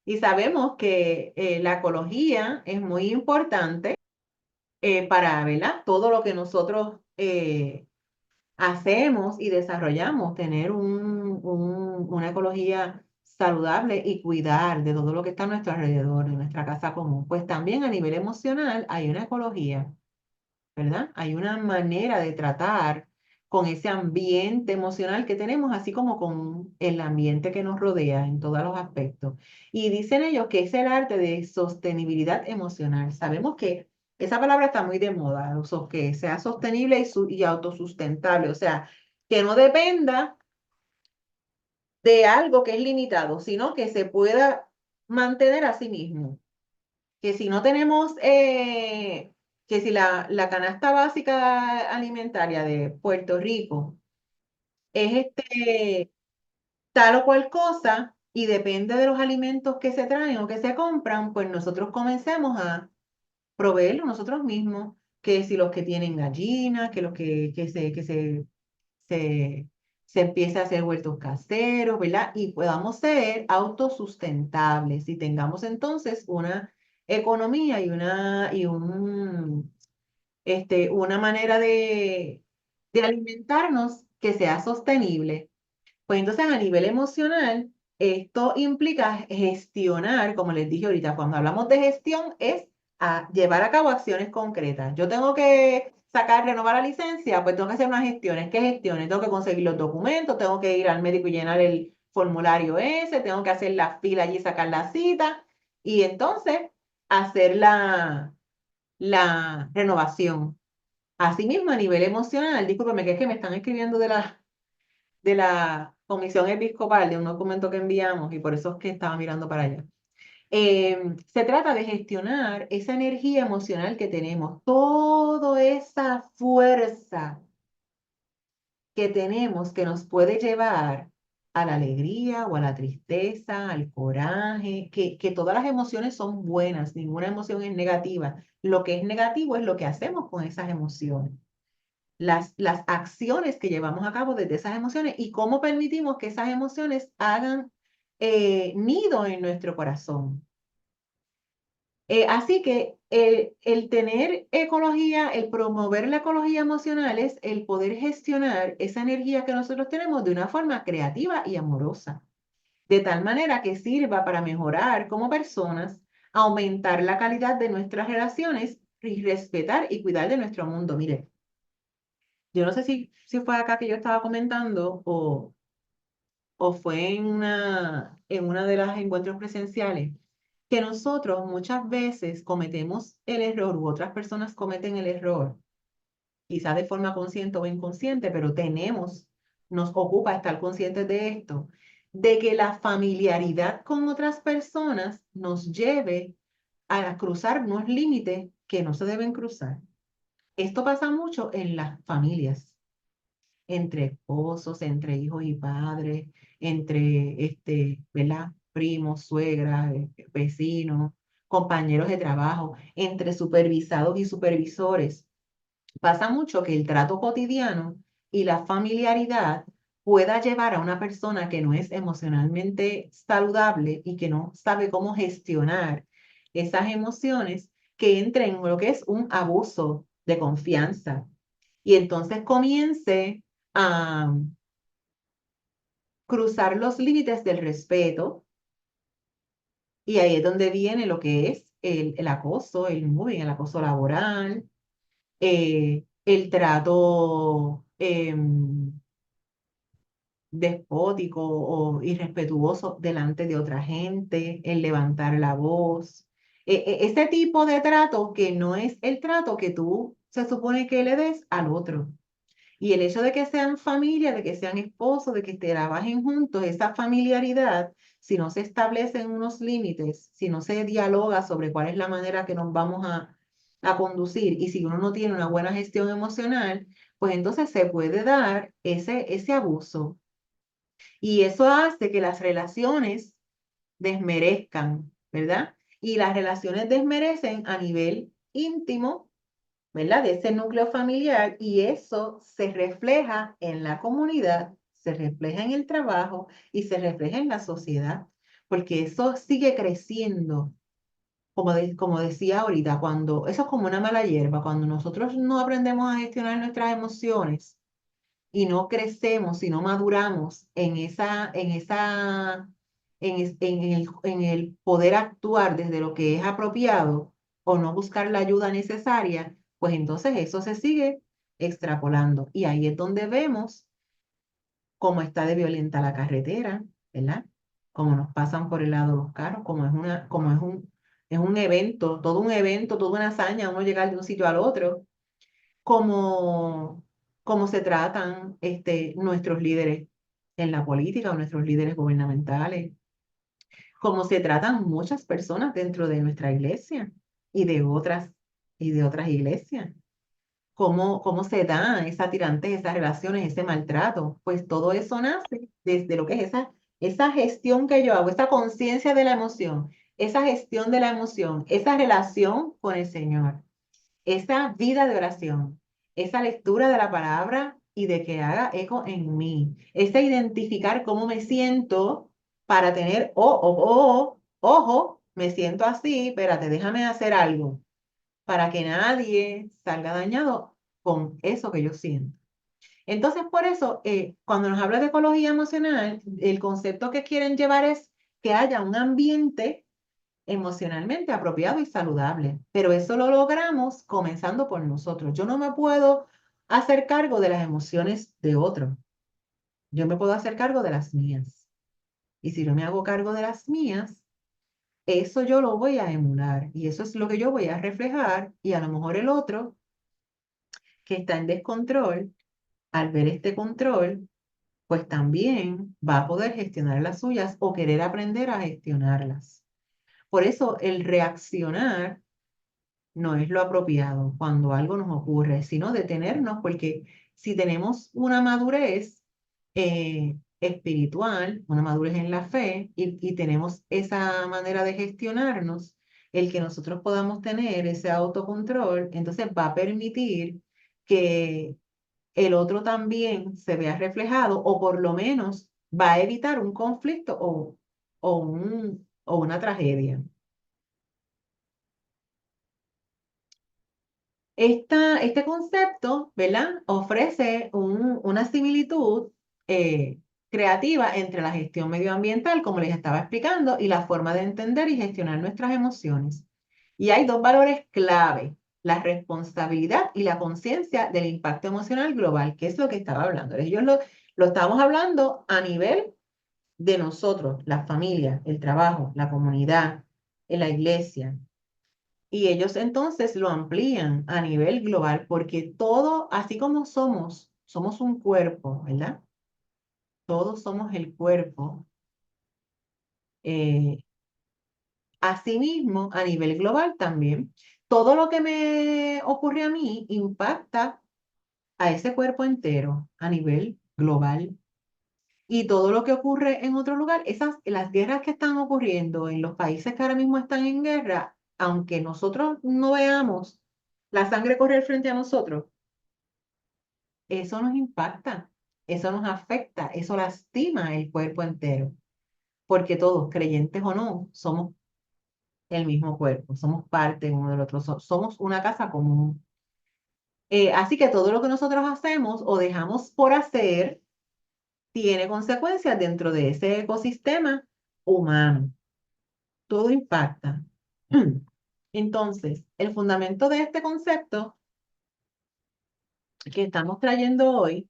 y sabemos que la ecología es muy importante para, ¿verdad?, todo lo que nosotros hacemos y desarrollamos, tener una ecología saludable y cuidar de todo lo que está a nuestro alrededor, de nuestra casa común. Pues también a nivel emocional hay una ecología, ¿verdad? Hay una manera de tratar con ese ambiente emocional que tenemos, así como con el ambiente que nos rodea en todos los aspectos. Y dicen ellos que es el arte de sostenibilidad emocional. Sabemos que esa palabra está muy de moda, que sea sostenible y autosustentable, o sea, que no dependa de algo que es limitado, sino que se pueda mantener a sí mismo. Que si no tenemos, que si la canasta básica alimentaria de Puerto Rico es tal o cual cosa y depende de los alimentos que se traen o que se compran, pues nosotros comencemos a proveerlo nosotros mismos, que si los que tienen gallinas, que los se, se empiece a hacer huertos caseros, ¿verdad? Y podamos ser autosustentables y tengamos entonces una economía una manera de alimentarnos que sea sostenible. Pues entonces a nivel emocional, esto implica gestionar, como les dije ahorita, cuando hablamos de gestión es a llevar a cabo acciones concretas. Yo tengo que renovar la licencia, pues tengo que hacer unas gestiones. ¿Qué gestiones? Tengo que conseguir los documentos, tengo que ir al médico y llenar el formulario ese, tengo que hacer la fila allí y sacar la cita y entonces hacer la renovación. Asimismo, a nivel emocional, discúlpeme que es que me están escribiendo de la Comisión Episcopal, de un documento que enviamos, y por eso es que estaba mirando para allá. Se trata de gestionar esa energía emocional que tenemos, toda esa fuerza que tenemos que nos puede llevar a la alegría o a la tristeza, al coraje, que todas las emociones son buenas, ninguna emoción es negativa. Lo que es negativo es lo que hacemos con esas emociones. Las acciones que llevamos a cabo desde esas emociones y cómo permitimos que esas emociones hagan nido en nuestro corazón. Así que el tener ecología, el promover la ecología emocional es el poder gestionar esa energía que nosotros tenemos de una forma creativa y amorosa, de tal manera que sirva para mejorar como personas, aumentar la calidad de nuestras relaciones y respetar y cuidar de nuestro mundo. Mire, yo no sé si fue acá que yo estaba comentando o fue en una de las encuentros presenciales, que nosotros muchas veces cometemos el error u otras personas cometen el error, quizás de forma consciente o inconsciente, pero nos ocupa estar conscientes de esto, de que la familiaridad con otras personas nos lleve a cruzar unos límites que no se deben cruzar. Esto pasa mucho en las familias entre esposos, entre hijos y padres, entre, ¿verdad? Primos, suegras, vecinos, compañeros de trabajo, entre supervisados y supervisores. Pasa mucho que el trato cotidiano y la familiaridad pueda llevar a una persona que no es emocionalmente saludable y que no sabe cómo gestionar esas emociones, que entre en lo que es un abuso de confianza. Y entonces comience a cruzar los límites del respeto, y ahí es donde viene lo que es el acoso, el mobbing, el acoso laboral, el trato despótico o irrespetuoso delante de otra gente, el levantar la voz. Ese tipo de trato que no es el trato que tú se supone que le des al otro. Y el hecho de que sean familia, de que sean esposos, de que trabajen juntos, esa familiaridad, si no se establecen unos límites, si no se dialoga sobre cuál es la manera que nos vamos a conducir y si uno no tiene una buena gestión emocional, pues entonces se puede dar ese abuso. Y eso hace que las relaciones desmerezcan, ¿verdad? Y las relaciones desmerecen a nivel íntimo, ¿verdad? De ese núcleo familiar y eso se refleja en la comunidad, se refleja en el trabajo y se refleja en la sociedad, porque eso sigue creciendo. Como decía ahorita, cuando eso es como una mala hierba, cuando nosotros no aprendemos a gestionar nuestras emociones y no crecemos y no maduramos en el poder actuar desde lo que es apropiado o no buscar la ayuda necesaria, pues entonces eso se sigue extrapolando. Y ahí es donde vemos cómo está de violenta la carretera, ¿verdad? Cómo nos pasan por el lado los carros, es un evento, toda una hazaña, uno llegar de un sitio al otro cómo, cómo se tratan nuestros líderes en la política o nuestros líderes gubernamentales, cómo se tratan muchas personas dentro de nuestra iglesia y de otras iglesias. Cómo se da esa tirantez, esas relaciones, ese maltrato. Pues todo eso nace desde lo que es esa gestión que yo hago, esa conciencia de la emoción, esa gestión de la emoción, esa relación con el Señor, esa vida de oración, esa lectura de la palabra y de que haga eco en mí, ese identificar cómo me siento para tener, ojo, me siento así, espérate, déjame hacer algo para que nadie salga dañado con eso que yo siento. Entonces, por eso, cuando nos habla de ecología emocional, el concepto que quieren llevar es que haya un ambiente emocionalmente apropiado y saludable. Pero eso lo logramos comenzando por nosotros. Yo no me puedo hacer cargo de las emociones de otro. Yo me puedo hacer cargo de las mías. Y si yo me hago cargo de las mías, eso yo lo voy a emular y eso es lo que yo voy a reflejar y a lo mejor el otro que está en descontrol, al ver este control, pues también va a poder gestionar las suyas o querer aprender a gestionarlas. Por eso el reaccionar no es lo apropiado cuando algo nos ocurre, sino detenernos, porque si tenemos una madurez espiritual, una madurez en la fe, y tenemos esa manera de gestionarnos, el que nosotros podamos tener ese autocontrol, entonces va a permitir que el otro también se vea reflejado, o por lo menos va a evitar un conflicto o una tragedia. Este concepto, ¿verdad? Ofrece una similitud creativa entre la gestión medioambiental, como les estaba explicando, y la forma de entender y gestionar nuestras emociones. Y hay dos valores clave, la responsabilidad y la conciencia del impacto emocional global, que es lo que estaba hablando. Ellos lo estamos hablando a nivel de nosotros, la familia, el trabajo, la comunidad, en la iglesia. Y ellos entonces lo amplían a nivel global porque todo, así como somos un cuerpo, ¿verdad? Todos somos el cuerpo. Eh, Asimismo, a nivel global también, todo lo que me ocurre a mí impacta a ese cuerpo entero a nivel global. Y todo lo que ocurre en otro lugar, las guerras que están ocurriendo en los países que ahora mismo están en guerra, aunque nosotros no veamos la sangre correr frente a nosotros, eso nos impacta, eso nos afecta, eso lastima el cuerpo entero, porque todos, creyentes o no, somos el mismo cuerpo, somos parte uno del otro, somos una casa común. Así que todo lo que nosotros hacemos o dejamos por hacer tiene consecuencias dentro de ese ecosistema humano. Todo impacta. Entonces, el fundamento de este concepto que estamos trayendo hoy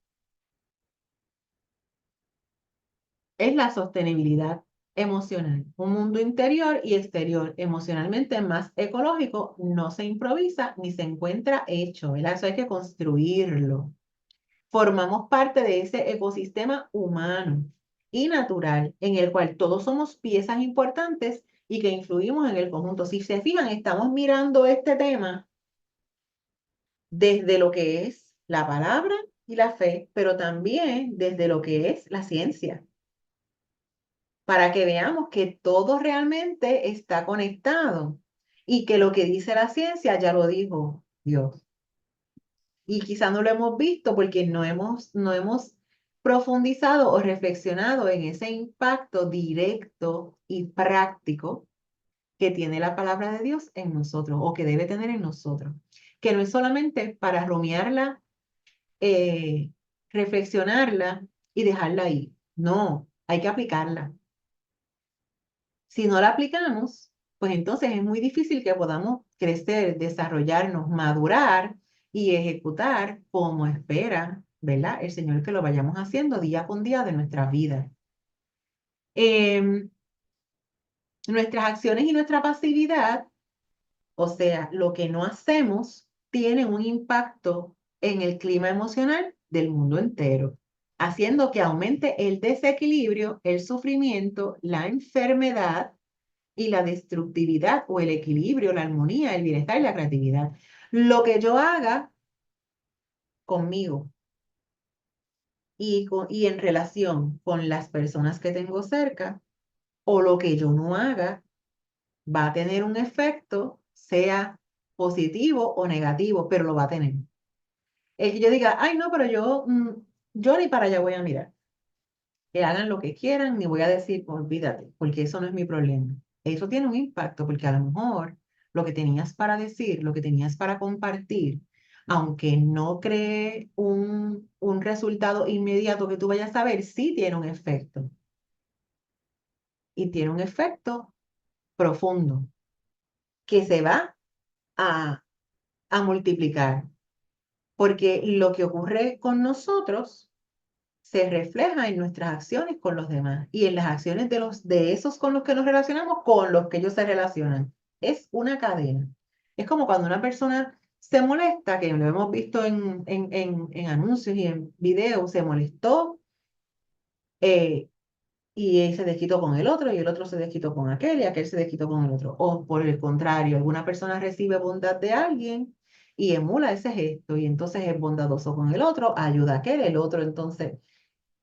es la sostenibilidad emocional. Un mundo interior y exterior, emocionalmente más ecológico, no se improvisa ni se encuentra hecho, ¿verdad? Eso hay que construirlo. Formamos parte de ese ecosistema humano y natural en el cual todos somos piezas importantes y que influimos en el conjunto. Si se fijan, estamos mirando este tema desde lo que es la palabra y la fe, pero también desde lo que es la ciencia, para que veamos que todo realmente está conectado y que lo que dice la ciencia ya lo dijo Dios. Y quizá no lo hemos visto porque no hemos profundizado o reflexionado en ese impacto directo y práctico que tiene la palabra de Dios en nosotros o que debe tener en nosotros. Que no es solamente para rumiarla, reflexionarla y dejarla ahí. No, hay que aplicarla. Si no la aplicamos, pues entonces es muy difícil que podamos crecer, desarrollarnos, madurar y ejecutar como espera, ¿verdad? El Señor, que lo vayamos haciendo día con día de nuestra vida. Nuestras acciones y nuestra pasividad, o sea, lo que no hacemos, tiene un impacto en el clima emocional del mundo entero, haciendo que aumente el desequilibrio, el sufrimiento, la enfermedad y la destructividad o el equilibrio, la armonía, el bienestar y la creatividad. Lo que yo haga conmigo y en relación con las personas que tengo cerca, o lo que yo no haga, va a tener un efecto, sea positivo o negativo, pero lo va a tener. El que yo diga, ay, no, pero yo ni para allá voy a mirar. Que hagan lo que quieran, ni voy a decir, olvídate, porque eso no es mi problema. Eso tiene un impacto, porque a lo mejor lo que tenías para decir, lo que tenías para compartir, aunque no cree un resultado inmediato que tú vayas a ver, sí tiene un efecto. Y tiene un efecto profundo que se va a, a multiplicar, porque lo que ocurre con nosotros se refleja en nuestras acciones con los demás y en las acciones de esos con los que nos relacionamos, con los que ellos se relacionan. Es una cadena. Es como cuando una persona se molesta, que lo hemos visto en anuncios y en videos, se molestó y se desquitó con el otro y el otro se desquitó con aquel y aquel se desquitó con el otro. O por el contrario, alguna persona recibe bondad de alguien y emula ese gesto y entonces es bondadoso con el otro, ayuda a aquel, el otro entonces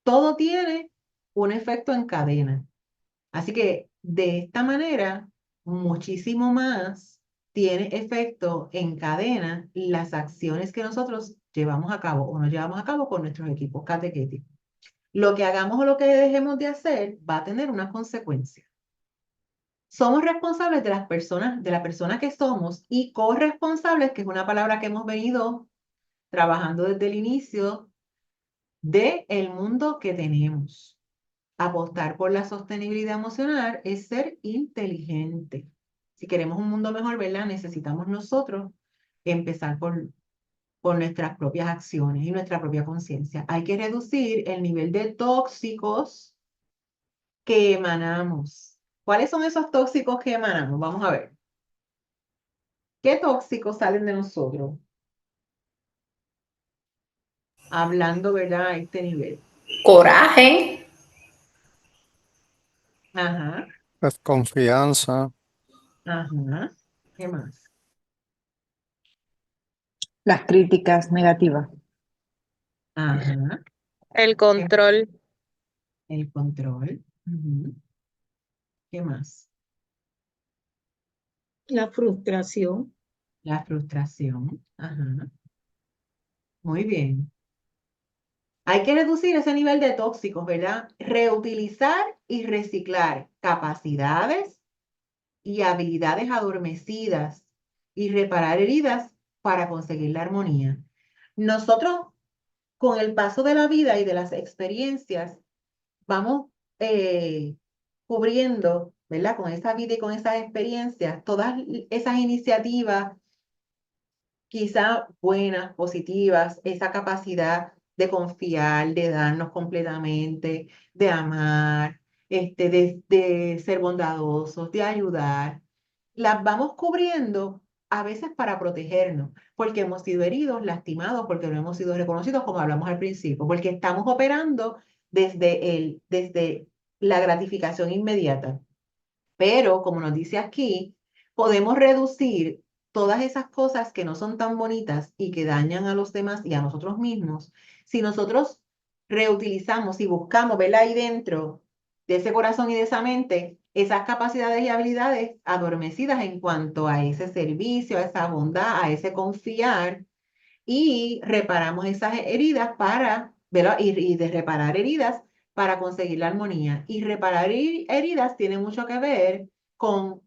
todo tiene un efecto en cadena. Así que de esta manera, muchísimo más tiene efecto en cadena las acciones que nosotros llevamos a cabo o no llevamos a cabo con nuestros equipos catequéticos. Lo que hagamos o lo que dejemos de hacer va a tener una consecuencia. Somos responsables de las personas, de la persona que somos y corresponsables, que es una palabra que hemos venido trabajando desde el inicio del mundo que tenemos. Apostar por la sostenibilidad emocional es ser inteligente. Si queremos un mundo mejor, ¿verdad? Necesitamos nosotros empezar por nuestras propias acciones y nuestra propia conciencia. Hay que reducir el nivel de tóxicos que emanamos. ¿Cuáles son esos tóxicos que emanamos? Vamos a ver. ¿Qué tóxicos salen de nosotros? Hablando, ¿verdad? A este nivel. Coraje, Ajá, Desconfianza, ajá. ¿Qué más? Las críticas negativas. Ajá. El ¿Qué- control, El control. Ujú. ¿Qué más? La frustración, La frustración. Ajá. Muy bien. Hay que reducir ese nivel de tóxicos, ¿verdad? Reutilizar y reciclar capacidades y habilidades adormecidas y reparar heridas para conseguir la armonía. Nosotros, con el paso de la vida y de las experiencias, vamos cubriendo, ¿verdad? Con esa vida y con esas experiencias, todas esas iniciativas, quizá buenas, positivas, esa capacidad de confiar, de darnos completamente, de amar, de ser bondadosos, de ayudar, las vamos cubriendo a veces para protegernos, porque hemos sido heridos, lastimados, porque no hemos sido reconocidos, como hablamos al principio, porque estamos operando desde la gratificación inmediata. Pero, como nos dice aquí, podemos reducir todas esas cosas que no son tan bonitas y que dañan a los demás y a nosotros mismos, si nosotros reutilizamos y buscamos, ver ahí dentro de ese corazón y de esa mente, esas capacidades y habilidades adormecidas en cuanto a ese servicio, a esa bondad, a ese confiar, y reparamos esas heridas para, ¿verdad? Y de reparar heridas para conseguir la armonía. Y reparar heridas tiene mucho que ver con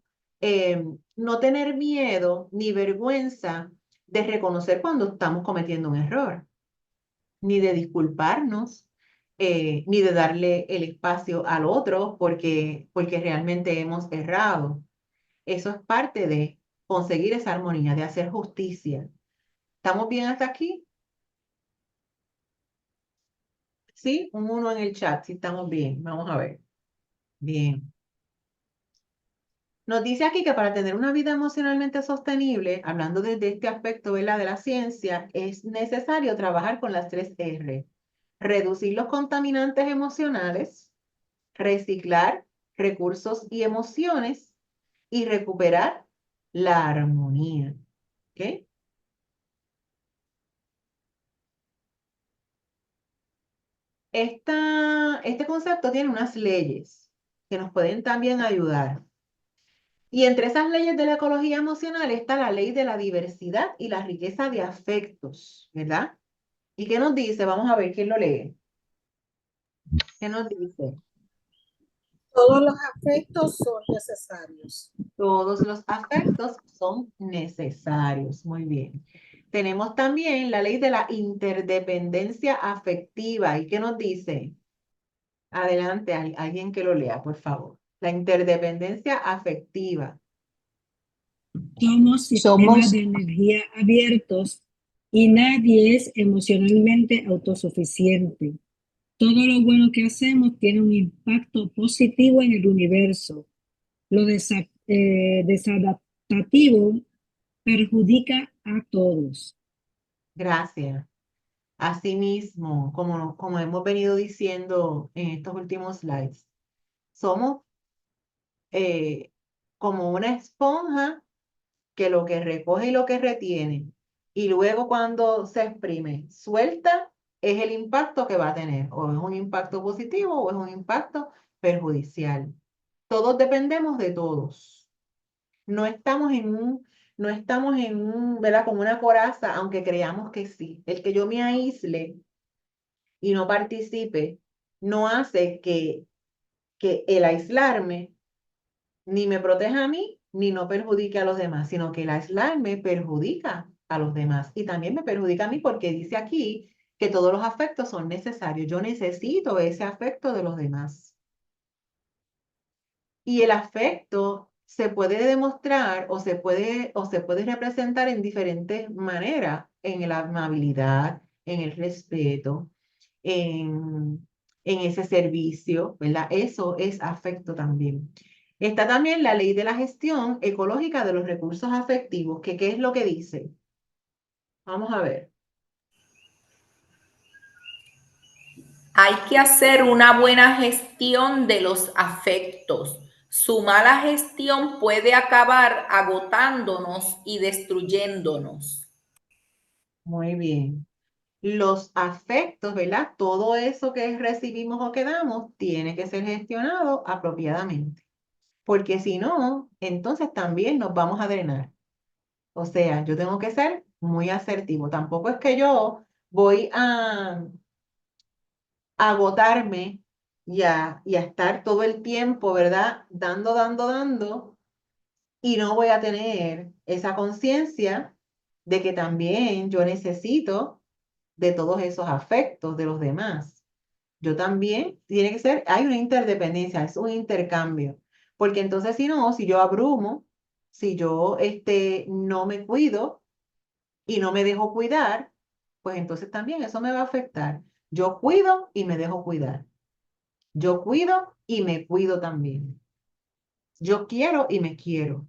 no tener miedo ni vergüenza de reconocer cuando estamos cometiendo un error, ni de disculparnos, ni de darle el espacio al otro porque realmente hemos errado. Eso es parte de conseguir esa armonía, de hacer justicia. ¿Estamos bien hasta aquí? Sí, un 1 en el chat, si estamos bien. Vamos a ver. Bien. Nos dice aquí que para tener una vida emocionalmente sostenible, hablando desde este aspecto, ¿verdad?, de la ciencia, es necesario trabajar con las 3 R. Reducir los contaminantes emocionales, reciclar recursos y emociones y recuperar la armonía. ¿Ok? Este concepto tiene unas leyes que nos pueden también ayudar. Y entre esas leyes de la ecología emocional está la ley de la diversidad y la riqueza de afectos, ¿verdad? ¿Y qué nos dice? Vamos a ver quién lo lee. ¿Qué nos dice? Todos los afectos son necesarios. Todos los afectos son necesarios. Muy bien. Tenemos también la ley de la interdependencia afectiva. ¿Y qué nos dice? Adelante, alguien que lo lea, por favor. La interdependencia afectiva. Somos sistemas de energía abiertos y nadie es emocionalmente autosuficiente. Todo lo bueno que hacemos tiene un impacto positivo en el universo. Lo desadaptativo perjudica a todos. Gracias. Asimismo, como hemos venido diciendo en estos últimos slides, somos como una esponja que lo que recoge y lo que retiene, y luego cuando se exprime, suelta, es el impacto que va a tener, o es un impacto positivo o es un impacto perjudicial. Todos dependemos de todos. No estamos ¿verdad?, como una coraza, aunque creamos que sí. El que yo me aísle y no participe, no hace que el aislarme ni me proteja a mí, ni no perjudique a los demás, sino que el aislarme perjudica a los demás y también me perjudica a mí porque dice aquí que todos los afectos son necesarios. Yo necesito ese afecto de los demás. Y el afecto se puede demostrar o se puede representar en diferentes maneras, en la amabilidad, en el respeto, en ese servicio, ¿verdad? Eso es afecto también. Está también la ley de la gestión ecológica de los recursos afectivos, que ¿qué es lo que dice? Vamos a ver. Hay que hacer una buena gestión de los afectos. Su mala gestión puede acabar agotándonos y destruyéndonos. Muy bien. Los afectos, ¿verdad? Todo eso que recibimos o que damos tiene que ser gestionado apropiadamente, porque si no, entonces también nos vamos a drenar. O sea, yo tengo que ser muy asertivo. Tampoco es que yo voy a agotarme y a estar todo el tiempo, ¿verdad? Dando, y no voy a tener esa conciencia de que también yo necesito de todos esos afectos de los demás. Yo también, tiene que ser, hay una interdependencia, es un intercambio, porque entonces si no, si yo abrumo, si yo no me cuido y no me dejo cuidar, pues entonces también eso me va a afectar. Yo cuido y me dejo cuidar. Yo cuido y me cuido también. Yo quiero y me quiero.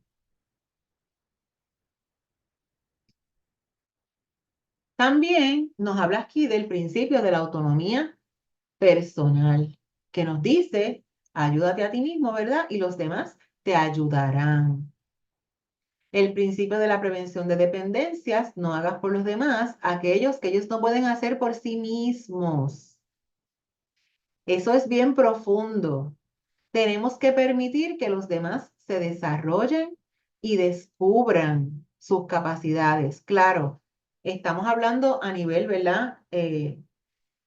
También nos habla aquí del principio de la autonomía personal, que nos dice, ayúdate a ti mismo, ¿verdad? Y los demás te ayudarán. El principio de la prevención de dependencias, no hagas por los demás aquellos que ellos no pueden hacer por sí mismos. Eso es bien profundo. Tenemos que permitir que los demás se desarrollen y descubran sus capacidades. Claro, estamos hablando a nivel, ¿verdad?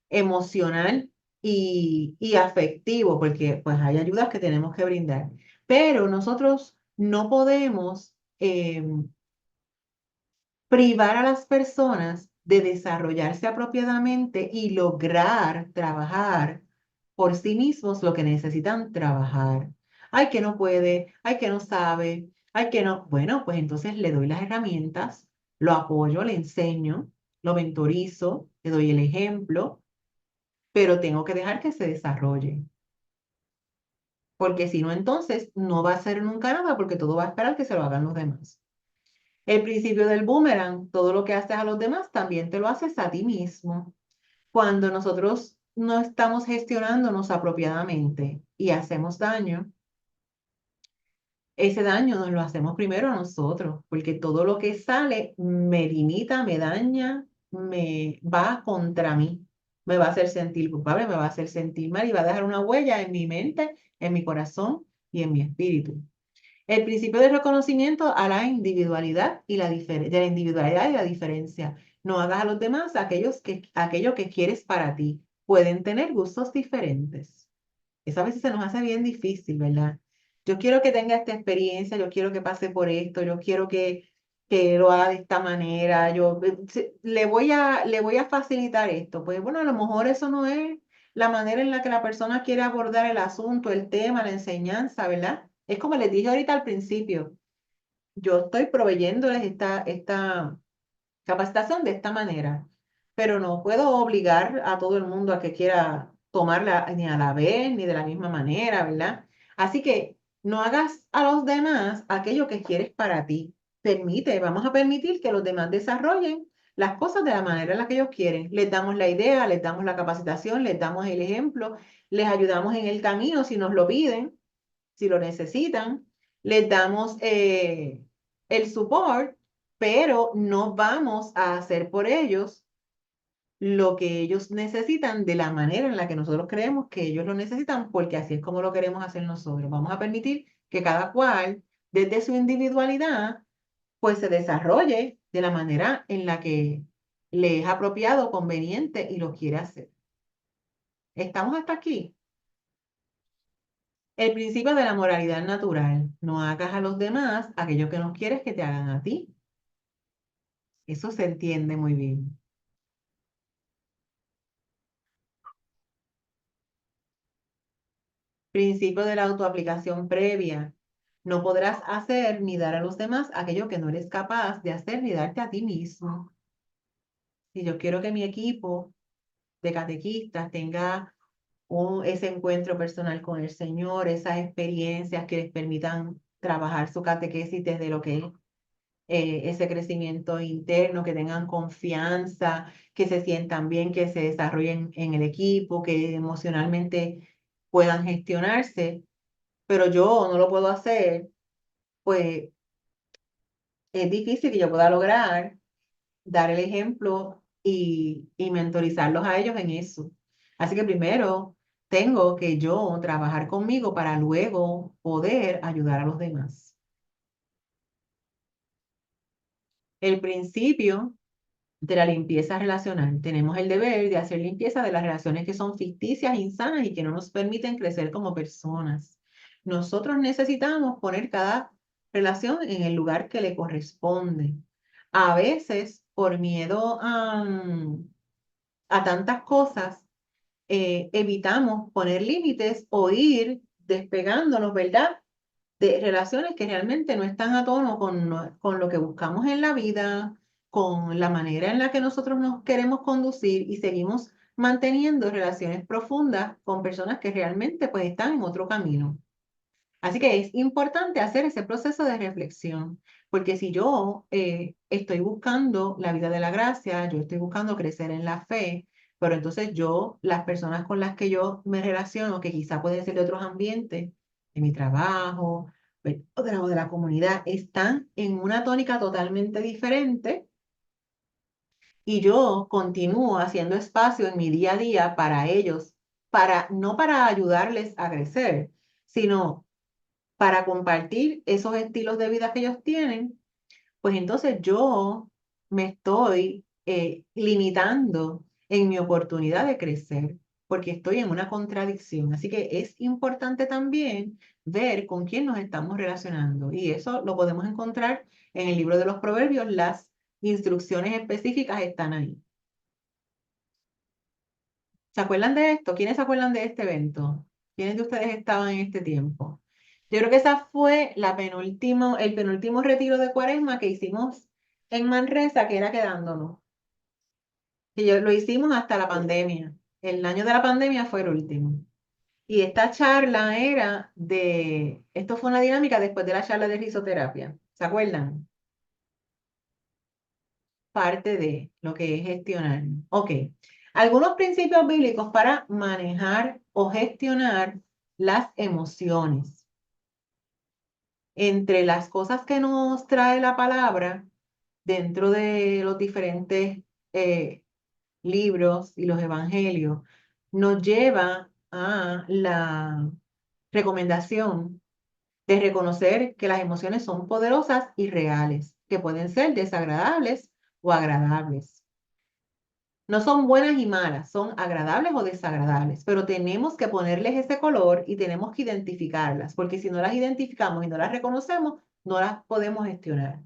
Emocional y afectivo, porque pues hay ayudas que tenemos que brindar. Pero nosotros no podemos privar a las personas de desarrollarse apropiadamente y lograr trabajar por sí mismos lo que necesitan trabajar. Ay, que no puede, ay, que no sabe, ay, que no. Bueno, pues entonces le doy las herramientas, lo apoyo, le enseño, lo mentorizo, le doy el ejemplo, pero tengo que dejar que se desarrolle. Porque si no, entonces no va a ser nunca nada porque todo va a esperar que se lo hagan los demás. El principio del boomerang, todo lo que haces a los demás también te lo haces a ti mismo. Cuando nosotros no estamos gestionándonos apropiadamente y hacemos daño, ese daño nos lo hacemos primero a nosotros, porque todo lo que sale me limita, me daña, me va contra mí, me va a hacer sentir culpable, me va a hacer sentir mal y va a dejar una huella en mi mente, en mi corazón y en mi espíritu. El principio de reconocimiento a la individualidad y de la individualidad y la diferencia. No hagas a los demás aquello que quieres para ti. Pueden tener gustos diferentes. Eso a veces se nos hace bien difícil, ¿verdad? Yo quiero que tenga esta experiencia, yo quiero que pase por esto, yo quiero que lo haga de esta manera, le voy a facilitar esto. Pues bueno, a lo mejor eso no es la manera en la que la persona quiere abordar el asunto, el tema, la enseñanza, ¿verdad? Es como les dije ahorita al principio, yo estoy proveyéndoles esta capacitación de esta manera, pero no puedo obligar a todo el mundo a que quiera tomarla ni a la vez, ni de la misma manera, ¿verdad? Así que no hagas a los demás aquello que quieres para ti. Vamos a permitir que los demás desarrollen las cosas de la manera en la que ellos quieren. Les damos la idea, les damos la capacitación, les damos el ejemplo, les ayudamos en el camino si nos lo piden, si lo necesitan, les damos el support, pero no vamos a hacer por ellos lo que ellos necesitan de la manera en la que nosotros creemos que ellos lo necesitan, porque así es como lo queremos hacer nosotros. Vamos a permitir que cada cual, desde su individualidad, pues se desarrolle de la manera en la que le es apropiado, conveniente y lo quiere hacer. ¿Estamos hasta aquí? El principio de la moralidad natural. No hagas a los demás aquello que no quieres que te hagan a ti. Eso se entiende muy bien. Principio de la autoaplicación previa. No podrás hacer ni dar a los demás aquello que no eres capaz de hacer ni darte a ti mismo. Si yo quiero que mi equipo de catequistas tenga ese encuentro personal con el Señor, esas experiencias que les permitan trabajar su catequesis desde lo que es ese crecimiento interno, que tengan confianza, que se sientan bien, que se desarrollen en el equipo, que emocionalmente puedan gestionarse, pero yo no lo puedo hacer, pues es difícil que yo pueda lograr dar el ejemplo y mentorizarlos a ellos en eso. Así que primero tengo que yo trabajar conmigo para luego poder ayudar a los demás. El principio de la limpieza relacional. Tenemos el deber de hacer limpieza de las relaciones que son ficticias, insanas y que no nos permiten crecer como personas. Nosotros necesitamos poner cada relación en el lugar que le corresponde. A veces, por miedo a tantas cosas, evitamos poner límites o ir despegándonos, ¿verdad? De relaciones que realmente no están a tono con lo que buscamos en la vida, con la manera en la que nosotros nos queremos conducir y seguimos manteniendo relaciones profundas con personas que realmente pues están en otro camino. Así que es importante hacer ese proceso de reflexión, porque si yo estoy buscando la vida de la gracia, yo estoy buscando crecer en la fe, pero entonces las personas con las que yo me relaciono, que quizá pueden ser de otros ambientes, de mi trabajo, o de la comunidad, están en una tónica totalmente diferente y yo continúo haciendo espacio en mi día a día para ellos, no para ayudarles a crecer, sino para compartir esos estilos de vida que ellos tienen, pues entonces yo me estoy limitando en mi oportunidad de crecer, porque estoy en una contradicción. Así que es importante también ver con quién nos estamos relacionando. Y eso lo podemos encontrar en el libro de los Proverbios. Las instrucciones específicas están ahí. ¿Se acuerdan de esto? ¿Quiénes se acuerdan de este evento? ¿Quiénes de ustedes estaban en este tiempo? Yo creo que esa fue el penúltimo retiro de Cuaresma que hicimos en Manresa, que era quedándonos. Lo hicimos hasta la pandemia. El año de la pandemia fue el último. Y esta charla esto fue una dinámica después de la charla de risoterapia. ¿Se acuerdan? Parte de lo que es gestionar. Ok. Algunos principios bíblicos para manejar o gestionar las emociones. Entre las cosas que nos trae la palabra dentro de los diferentes libros y los evangelios, nos lleva a la recomendación de reconocer que las emociones son poderosas y reales, que pueden ser desagradables o agradables. No son buenas y malas, son agradables o desagradables, pero tenemos que ponerles ese color y tenemos que identificarlas, porque si no las identificamos y no las reconocemos, no las podemos gestionar.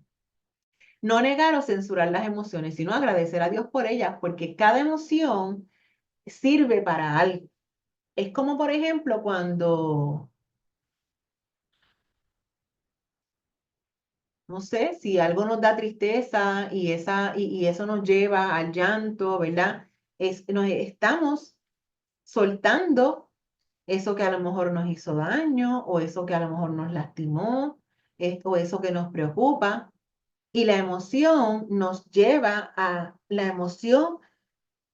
No negar o censurar las emociones, sino agradecer a Dios por ellas, porque cada emoción sirve para algo. Es como, por ejemplo, cuando, no sé, si algo nos da tristeza y eso nos lleva al llanto, ¿verdad? Nos estamos soltando eso que a lo mejor nos hizo daño o eso que a lo mejor nos lastimó o eso que nos preocupa. Y la emoción la emoción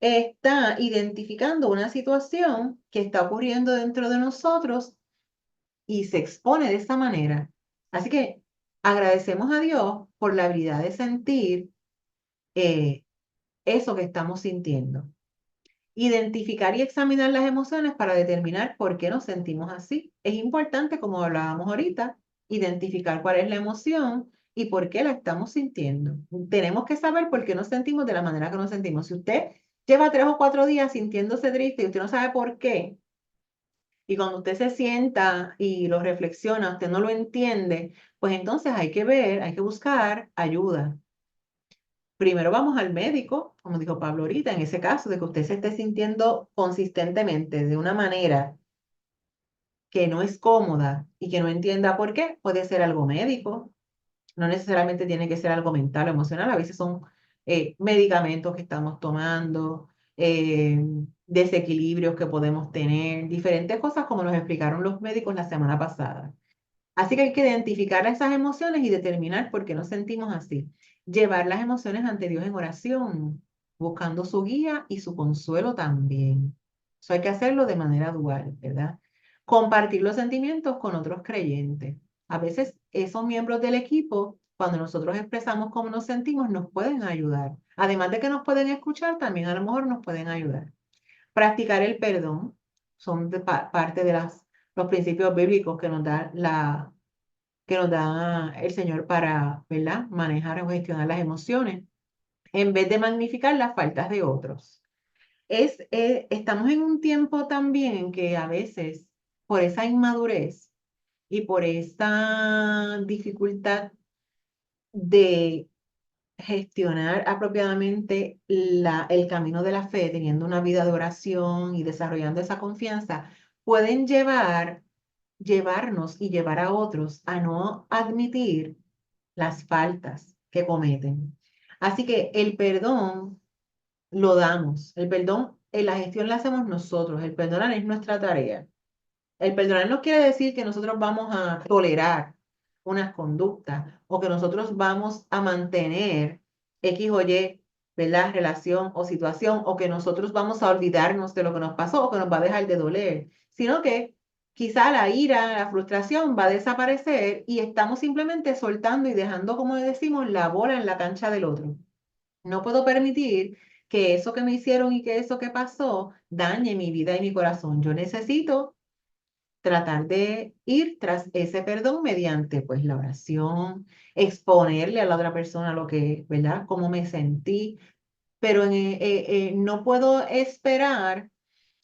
está identificando una situación que está ocurriendo dentro de nosotros y se expone de esa manera. Así que agradecemos a Dios por la habilidad de sentir eso que estamos sintiendo. Identificar y examinar las emociones para determinar por qué nos sentimos así. Es importante, como hablábamos ahorita, identificar cuál es la emoción y por qué la estamos sintiendo. Tenemos que saber por qué nos sentimos de la manera que nos sentimos. Si usted lleva 3 o 4 días sintiéndose triste y usted no sabe por qué, y cuando usted se sienta y lo reflexiona, usted no lo entiende, pues entonces hay que buscar ayuda. Primero vamos al médico, como dijo Pablo ahorita, en ese caso de que usted se esté sintiendo consistentemente de una manera que no es cómoda y que no entienda por qué, puede ser algo médico, no necesariamente tiene que ser algo mental o emocional, a veces son medicamentos que estamos tomando, desequilibrios que podemos tener, diferentes cosas como nos explicaron los médicos la semana pasada. Así que hay que identificar esas emociones y determinar por qué nos sentimos así. Llevar las emociones ante Dios en oración, buscando su guía y su consuelo también. Eso hay que hacerlo de manera dual, ¿verdad? Compartir los sentimientos con otros creyentes. A veces esos miembros del equipo, cuando nosotros expresamos cómo nos sentimos, nos pueden ayudar. Además de que nos pueden escuchar, también a lo mejor nos pueden ayudar. Practicar el perdón son parte de los principios bíblicos que nos da el Señor para, ¿verdad?, manejar o gestionar las emociones, en vez de magnificar las faltas de otros. Estamos en un tiempo también en que a veces, por esa inmadurez y por esa dificultad de gestionar apropiadamente el camino de la fe, teniendo una vida de oración y desarrollando esa confianza, pueden llevarnos y llevar a otros a no admitir las faltas que cometen. Así que el perdón lo damos. El perdón, la gestión la hacemos nosotros. El perdonar es nuestra tarea. El perdonar no quiere decir que nosotros vamos a tolerar unas conductas o que nosotros vamos a mantener X o Y, ¿verdad? Relación o situación, o que nosotros vamos a olvidarnos de lo que nos pasó o que nos va a dejar de doler, sino que quizá la ira, la frustración va a desaparecer y estamos simplemente soltando y dejando, como decimos, la bola en la cancha del otro. No puedo permitir que eso que me hicieron y que eso que pasó dañe mi vida y mi corazón. Yo necesito tratar de ir tras ese perdón mediante pues la oración, exponerle a la otra persona lo que, ¿verdad? Cómo me sentí, pero no puedo esperar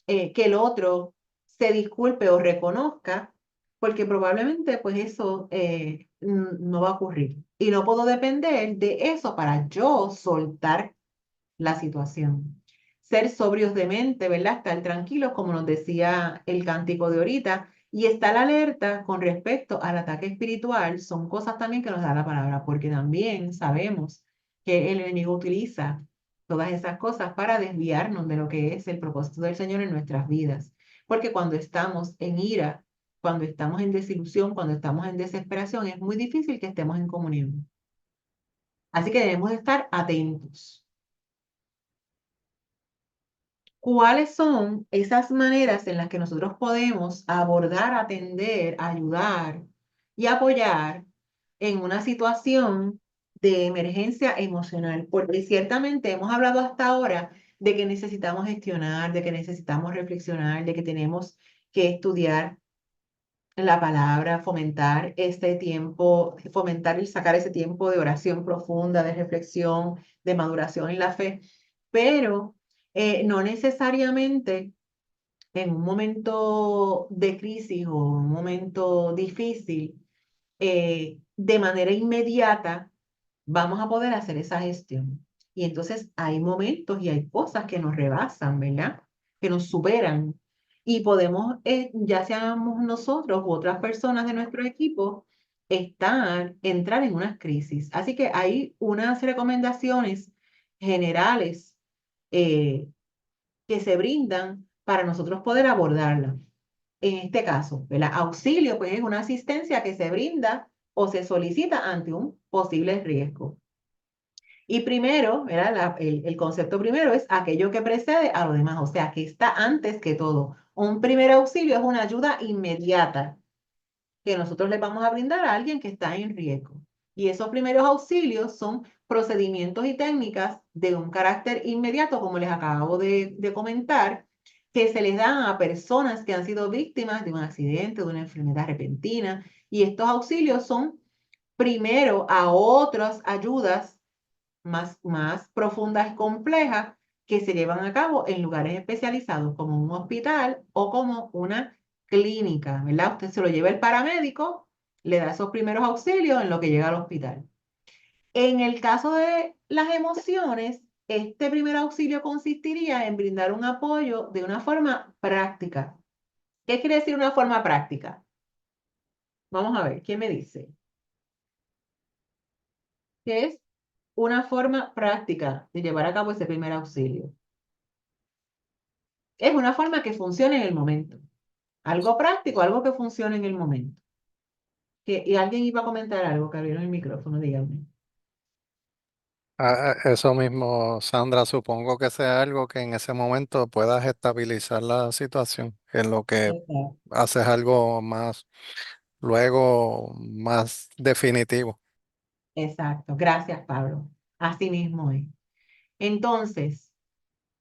que el otro se disculpe o reconozca, porque probablemente pues eso no va a ocurrir. Y no puedo depender de eso para yo soltar la situación. Ser sobrios de mente, ¿verdad? Estar tranquilos, como nos decía el cántico de ahorita, y estar alerta con respecto al ataque espiritual, son cosas también que nos da la palabra, porque también sabemos que el enemigo utiliza todas esas cosas para desviarnos de lo que es el propósito del Señor en nuestras vidas. Porque cuando estamos en ira, cuando estamos en desilusión, cuando estamos en desesperación, es muy difícil que estemos en comunión. Así que debemos estar atentos. ¿Cuáles son esas maneras en las que nosotros podemos abordar, atender, ayudar y apoyar en una situación de emergencia emocional? Porque ciertamente hemos hablado hasta ahora de que necesitamos gestionar, de que necesitamos reflexionar, de que tenemos que estudiar la palabra, fomentar este tiempo, fomentar y sacar ese tiempo de oración profunda, de reflexión, de maduración en la fe, pero no necesariamente en un momento de crisis o un momento difícil, de manera inmediata, vamos a poder hacer esa gestión. Y entonces hay momentos y hay cosas que nos rebasan, ¿verdad? Que nos superan. Y podemos, ya seamos nosotros u otras personas de nuestro equipo, entrar en unas crisis. Así que hay unas recomendaciones generales eh, que se brindan para nosotros poder abordarla. En este caso, ¿verdad? Auxilio, pues es una asistencia que se brinda o se solicita ante un posible riesgo. Y primero, ¿verdad? El concepto primero es aquello que precede a lo demás, o sea, que está antes que todo. Un primer auxilio es una ayuda inmediata que nosotros le vamos a brindar a alguien que está en riesgo. Y esos primeros auxilios son procedimientos y técnicas de un carácter inmediato, como les acabo de comentar, que se les dan a personas que han sido víctimas de un accidente, de una enfermedad repentina. Y estos auxilios son primero a otras ayudas más profundas y complejas que se llevan a cabo en lugares especializados, como un hospital o como una clínica, ¿verdad? Usted se lo lleva el paramédico, le da esos primeros auxilios en lo que llega al hospital. En el caso de las emociones, este primer auxilio consistiría en brindar un apoyo de una forma práctica. ¿Qué quiere decir una forma práctica? Vamos a ver, ¿quién me dice? ¿Qué es una forma práctica de llevar a cabo ese primer auxilio? Es una forma que funcione en el momento. Algo práctico, algo que funcione en el momento. Y alguien iba a comentar algo, que abrieron el micrófono, díganme. Eso mismo, Sandra, supongo que sea algo que en ese momento puedas estabilizar la situación, en lo que Exacto. haces algo más, luego más definitivo. Exacto. Gracias, Pablo. Así mismo es. Entonces,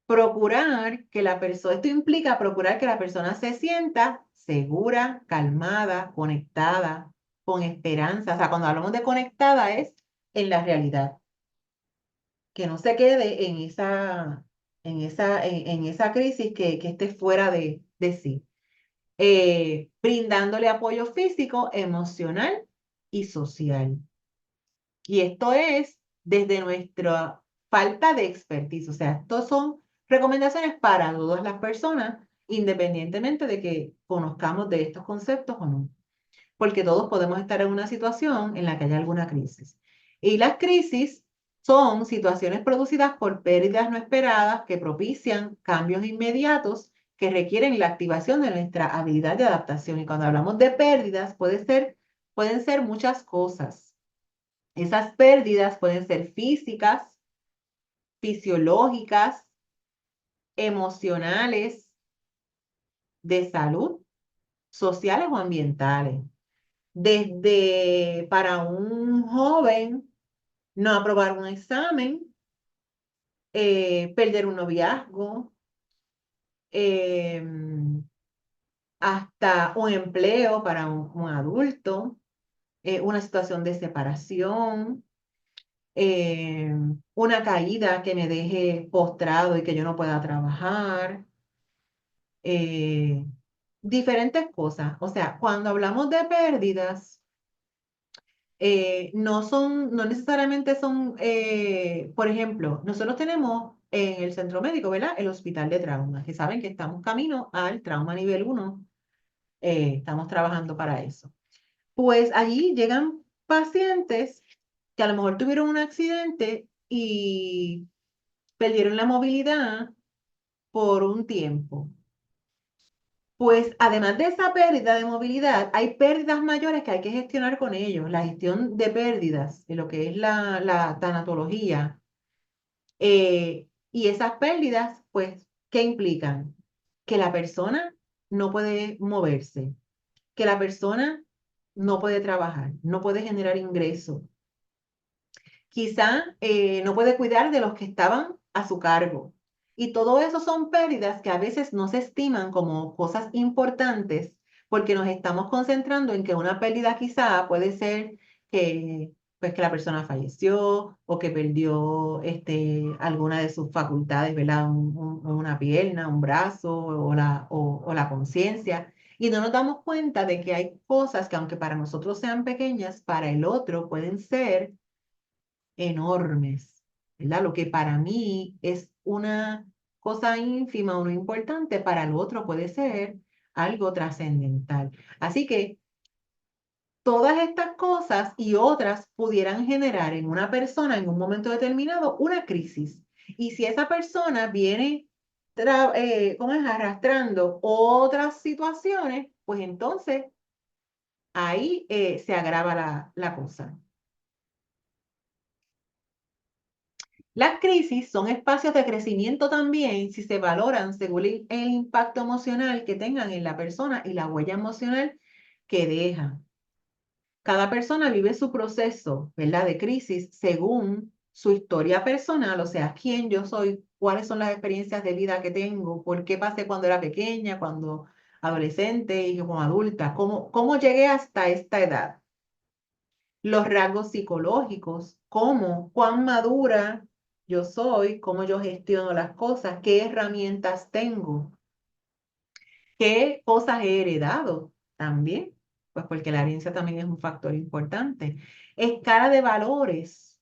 procurar que la persona, esto implica procurar que la persona se sienta segura, calmada, conectada, con esperanza. O sea, cuando hablamos de conectada es en la realidad. Que no se quede en esa crisis que esté fuera de sí. Brindándole apoyo físico, emocional y social. Y esto es desde nuestra falta de expertise. O sea, estos son recomendaciones para todas las personas, independientemente de que conozcamos de estos conceptos o no. Porque todos podemos estar en una situación en la que haya alguna crisis. Y las crisis Son situaciones producidas por pérdidas no esperadas que propician cambios inmediatos que requieren la activación de nuestra habilidad de adaptación. Y cuando hablamos de pérdidas, pueden ser muchas cosas. Esas pérdidas pueden ser físicas, fisiológicas, emocionales, de salud, sociales o ambientales. Desde para un joven no aprobar un examen, perder un noviazgo, hasta un empleo para un adulto, una situación de separación, una caída que me deje postrado y que yo no pueda trabajar, diferentes cosas. O sea, cuando hablamos de pérdidas, no necesariamente son, por ejemplo, nosotros tenemos en el centro médico, ¿verdad? El hospital de trauma, que saben que estamos camino al trauma nivel 1, estamos trabajando para eso. Pues allí llegan pacientes que a lo mejor tuvieron un accidente y perdieron la movilidad por un tiempo. Pues además de esa pérdida de movilidad, hay pérdidas mayores que hay que gestionar con ellos. La gestión de pérdidas, de lo que es la tanatología. Y esas pérdidas, pues, ¿qué implican? Que la persona no puede moverse, que la persona no puede trabajar, no puede generar ingresos. Quizá no puede cuidar de los que estaban a su cargo. Y todo eso son pérdidas que a veces no se estiman como cosas importantes porque nos estamos concentrando en que una pérdida quizá puede ser que, pues, que la persona falleció o que perdió alguna de sus facultades, ¿verdad? Una pierna, un brazo o la conciencia. Y no nos damos cuenta de que hay cosas que aunque para nosotros sean pequeñas, para el otro pueden ser enormes, ¿verdad? Lo que para mí es una cosa ínfima o no importante, para el otro puede ser algo trascendental. Así que todas estas cosas y otras pudieran generar en una persona en un momento determinado una crisis. Y si esa persona viene ¿cómo es? Arrastrando otras situaciones, pues entonces ahí se agrava la cosa. Las crisis son espacios de crecimiento también si se valoran según el impacto emocional que tengan en la persona y la huella emocional que deja. Cada persona vive su proceso, ¿verdad?, de crisis según su historia personal, o sea, quién yo soy, cuáles son las experiencias de vida que tengo, por qué pasé cuando era pequeña, cuando adolescente y como adulta, cómo llegué hasta esta edad. Los rasgos psicológicos, cuán madura yo soy, cómo yo gestiono las cosas, qué herramientas tengo, qué cosas he heredado también, pues porque la herencia también es un factor importante. Escala de valores,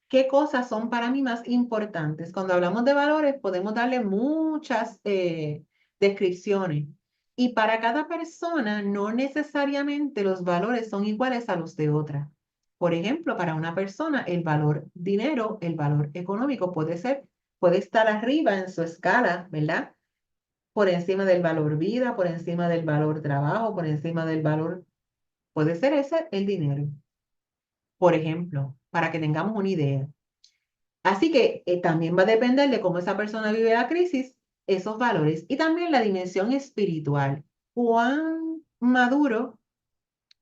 qué cosas son para mí más importantes. Cuando hablamos de valores podemos darle muchas descripciones. Y para cada persona no necesariamente los valores son iguales a los de otra. Por ejemplo, para una persona el valor dinero, el valor económico puede estar arriba en su escala, ¿verdad? Por encima del valor vida, por encima del valor trabajo, por encima del valor, puede ser ese el dinero. Por ejemplo, para que tengamos una idea. Así que también va a depender de cómo esa persona vive la crisis, esos valores y también la dimensión espiritual. Cuán maduro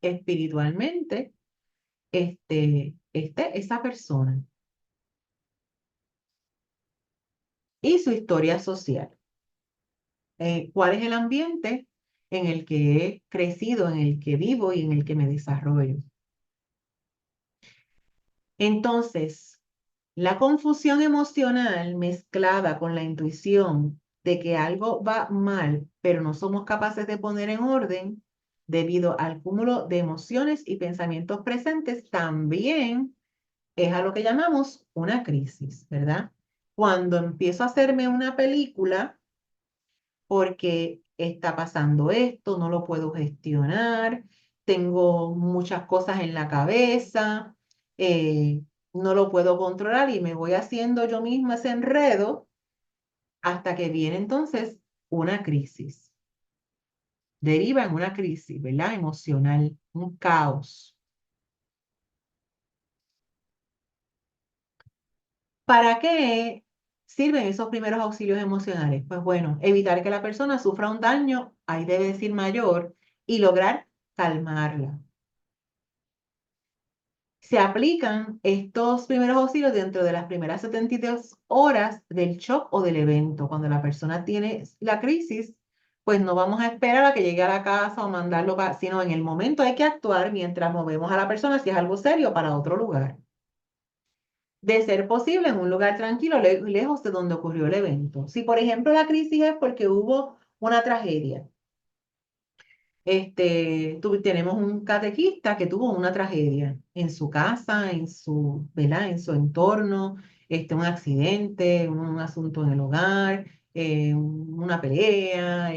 espiritualmente esa persona y su historia social. ¿Cuál es el ambiente en el que he crecido, en el que vivo y en el que me desarrollo? Entonces, la confusión emocional mezclada con la intuición de que algo va mal, pero no somos capaces de poner en orden debido al cúmulo de emociones y pensamientos presentes, también es a lo que llamamos una crisis, ¿verdad? Cuando empiezo a hacerme una película porque está pasando esto, no lo puedo gestionar, tengo muchas cosas en la cabeza, no lo puedo controlar y me voy haciendo yo misma ese enredo hasta que viene entonces una crisis. Deriva en una crisis, ¿verdad? Emocional, un caos. ¿Para qué sirven esos primeros auxilios emocionales? Pues bueno, evitar que la persona sufra un daño, ahí debe decir mayor, y lograr calmarla. Se aplican estos primeros auxilios dentro de las primeras 72 horas del shock o del evento. Cuando la persona tiene la crisis, pues no vamos a esperar a que llegue a la casa o mandarlo, sino en el momento hay que actuar mientras movemos a la persona, si es algo serio, para otro lugar. De ser posible, en un lugar tranquilo, lejos de donde ocurrió el evento. Si, por ejemplo, la crisis es porque hubo una tragedia, tenemos un catequista que tuvo una tragedia en su casa, ¿verdad? En su entorno, un accidente, un asunto en el hogar, una pelea,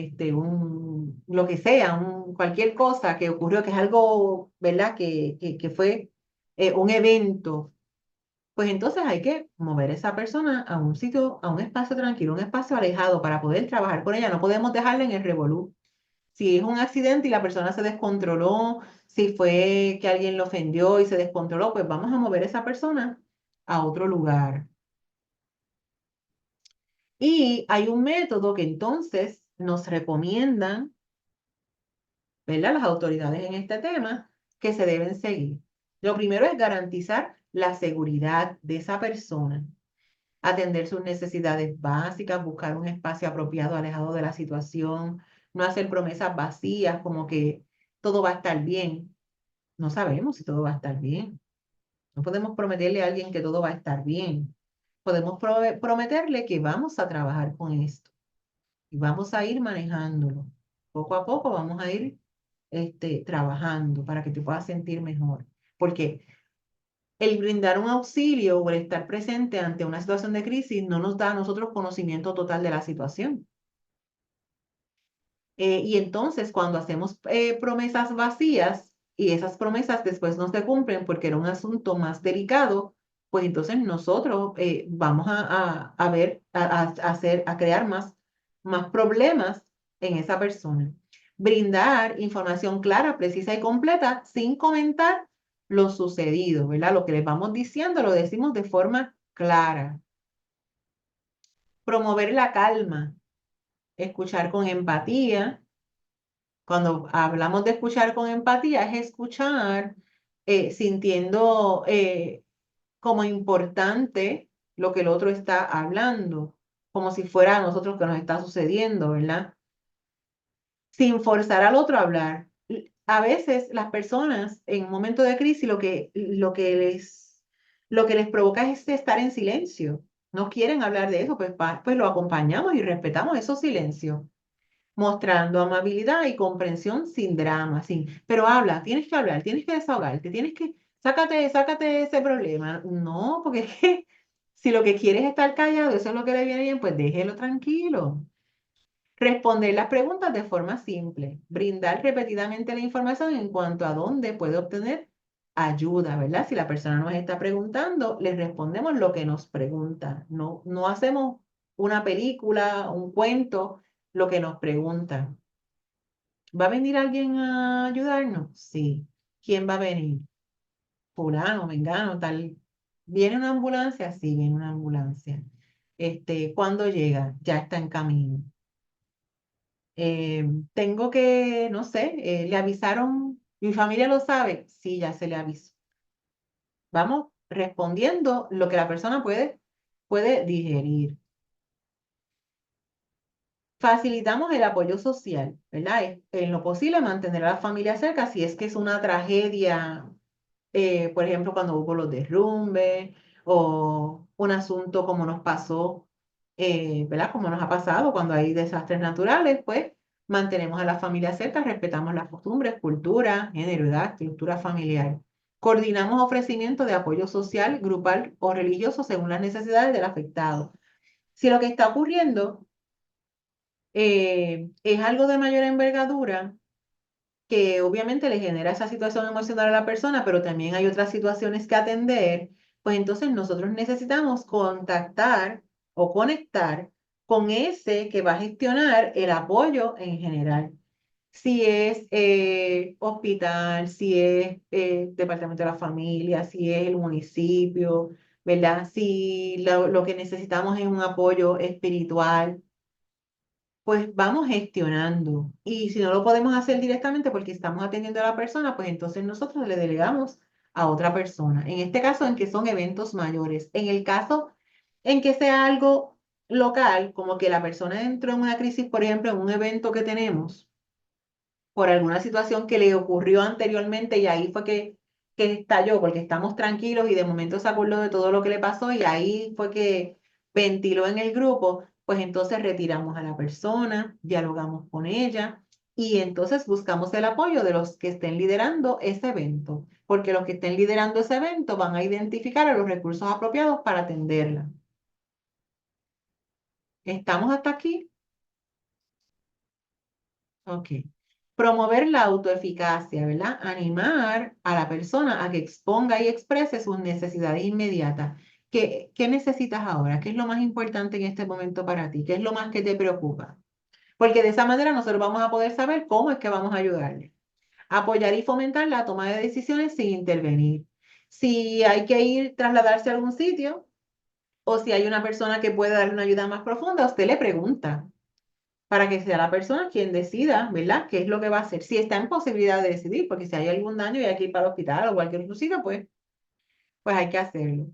lo que sea, cualquier cosa que ocurrió, que es algo, ¿verdad? Que fue un evento. Pues entonces hay que mover a esa persona a un sitio, a un espacio tranquilo, un espacio alejado para poder trabajar con ella. No podemos dejarla en el revolú. Si es un accidente y la persona se descontroló, si fue que alguien lo ofendió y se descontroló, pues vamos a mover a esa persona a otro lugar. Y hay un método que entonces nos recomiendan, ¿verdad? Las autoridades en este tema que se deben seguir. Lo primero es garantizar la seguridad de esa persona, atender sus necesidades básicas, buscar un espacio apropiado alejado de la situación, no hacer promesas vacías como que todo va a estar bien. No sabemos si todo va a estar bien. No podemos prometerle a alguien que todo va a estar bien. Podemos prometerle que vamos a trabajar con esto y vamos a ir manejándolo. Poco a poco vamos a ir trabajando para que te puedas sentir mejor. Porque el brindar un auxilio o el estar presente ante una situación de crisis no nos da a nosotros conocimiento total de la situación. Y entonces cuando hacemos promesas vacías y esas promesas después no se cumplen porque era un asunto más delicado, pues entonces nosotros vamos a ver, a crear más problemas en esa persona. Brindar información clara, precisa y completa sin comentar lo sucedido, ¿verdad? Lo que les vamos diciendo lo decimos de forma clara. Promover la calma, escuchar con empatía. Cuando hablamos de escuchar con empatía, es escuchar sintiendo como importante lo que el otro está hablando, como si fuera a nosotros que nos está sucediendo, ¿verdad? Sin forzar al otro a hablar. A veces las personas en un momento de crisis lo que les provoca es estar en silencio. No quieren hablar de eso, pues lo acompañamos y respetamos esos silencios, mostrando amabilidad y comprensión sin drama, pero hablar, tienes que desahogarte, sácate ese problema. No, porque es que si lo que quieres es estar callado, eso es lo que le viene bien, pues déjelo tranquilo. Responder las preguntas de forma simple, brindar repetidamente la información en cuanto a dónde puede obtener ayuda, ¿verdad? Si la persona nos está preguntando, le respondemos lo que nos pregunta. No hacemos una película, un cuento, lo que nos pregunta. ¿Va a venir alguien a ayudarnos? Sí. ¿Quién va a venir? Fulano, mengano, tal. ¿Viene una ambulancia? Sí, viene una ambulancia. ¿Cuándo llega? Ya está en camino. Tengo que, no sé, le avisaron, mi familia lo sabe, sí, ya se le avisó. Vamos respondiendo lo que la persona puede digerir. Facilitamos el apoyo social, ¿verdad? En lo posible mantener a la familia cerca si es que es una tragedia, por ejemplo, cuando hubo los derrumbes o un asunto como nos pasó, ¿verdad? Como nos ha pasado cuando hay desastres naturales, pues mantenemos a la familia cerca, respetamos las costumbres, cultura, género, edad, estructura familiar. Coordinamos ofrecimiento de apoyo social, grupal o religioso según las necesidades del afectado. Si lo que está ocurriendo es algo de mayor envergadura, que obviamente le genera esa situación emocional a la persona, pero también hay otras situaciones que atender, pues entonces nosotros necesitamos contactar o conectar con ese que va a gestionar el apoyo en general. Si es hospital, si es departamento de la familia, si es el municipio, ¿verdad? Si lo que necesitamos es un apoyo espiritual, pues vamos gestionando. Y si no lo podemos hacer directamente porque estamos atendiendo a la persona, pues entonces nosotros le delegamos a otra persona. En este caso, en que son eventos mayores. En el caso en que sea algo local, como que la persona entró en una crisis, por ejemplo, en un evento que tenemos, por alguna situación que le ocurrió anteriormente y ahí fue que estalló, porque estamos tranquilos y de momento se acordó de todo lo que le pasó y ahí fue que ventiló en el grupo, pues entonces retiramos a la persona, dialogamos con ella y entonces buscamos el apoyo de los que estén liderando ese evento, porque los que estén liderando ese evento van a identificar a los recursos apropiados para atenderla. ¿Estamos hasta aquí? Ok. Promover la autoeficacia, ¿verdad? Animar a la persona a que exponga y exprese sus necesidades inmediatas. ¿Qué necesitas ahora? ¿Qué es lo más importante en este momento para ti? ¿Qué es lo más que te preocupa? Porque de esa manera nosotros vamos a poder saber cómo es que vamos a ayudarle. Apoyar y fomentar la toma de decisiones sin intervenir. Si hay que ir, trasladarse a algún sitio, o si hay una persona que puede darle una ayuda más profunda, usted le pregunta para que sea la persona quien decida, ¿verdad? ¿Qué es lo que va a hacer? Si está en posibilidad de decidir, porque si hay algún daño y hay que ir para el hospital o cualquier otro sitio, pues hay que hacerlo.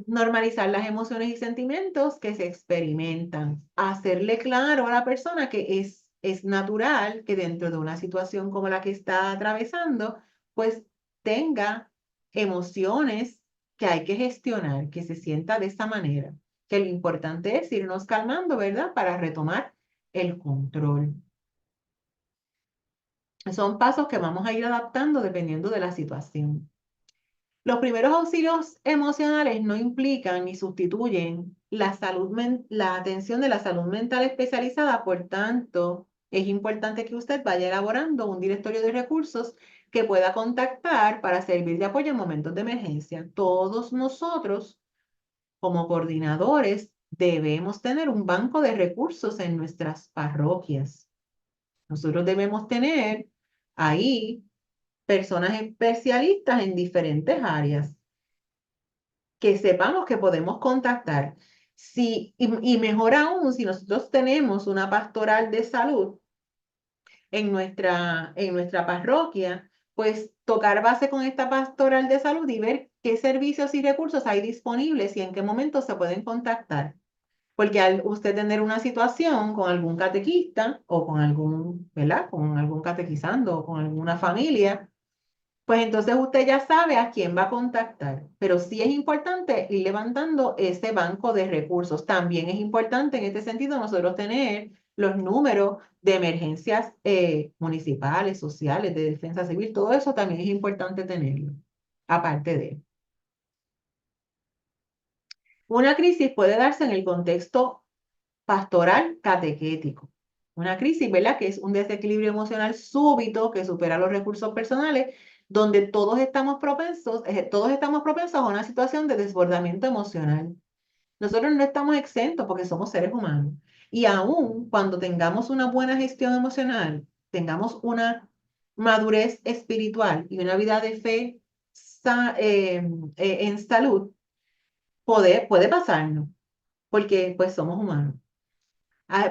Normalizar las emociones y sentimientos que se experimentan. Hacerle claro a la persona que es natural que dentro de una situación como la que está atravesando, pues tenga emociones que hay que gestionar, que se sienta de esta manera. Que lo importante es irnos calmando, ¿verdad? Para retomar el control. Son pasos que vamos a ir adaptando dependiendo de la situación. Los primeros auxilios emocionales no implican ni sustituyen la atención de la salud mental especializada, por tanto, es importante que usted vaya elaborando un directorio de recursos que pueda contactar para servir de apoyo en momentos de emergencia. Todos nosotros, como coordinadores, debemos tener un banco de recursos en nuestras parroquias. Nosotros debemos tener ahí personas especialistas en diferentes áreas que sepamos que podemos contactar. Y mejor aún, si nosotros tenemos una pastoral de salud en nuestra parroquia, pues tocar base con esta pastoral de salud y ver qué servicios y recursos hay disponibles y en qué momento se pueden contactar. Porque al usted tener una situación con algún catequista o con algún, ¿verdad? Con algún catequizando o con alguna familia, pues entonces usted ya sabe a quién va a contactar, pero sí es importante ir levantando ese banco de recursos. También es importante en este sentido nosotros tener los números de emergencias municipales, sociales, de defensa civil, todo eso también es importante tenerlo, aparte de. Una crisis puede darse en el contexto pastoral catequético. Una crisis, ¿verdad? Que es un desequilibrio emocional súbito que supera los recursos personales, donde todos estamos propensos a una situación de desbordamiento emocional. Nosotros no estamos exentos porque somos seres humanos. Y aún cuando tengamos una buena gestión emocional, tengamos una madurez espiritual y una vida de fe en salud, puede pasarnos, porque pues somos humanos.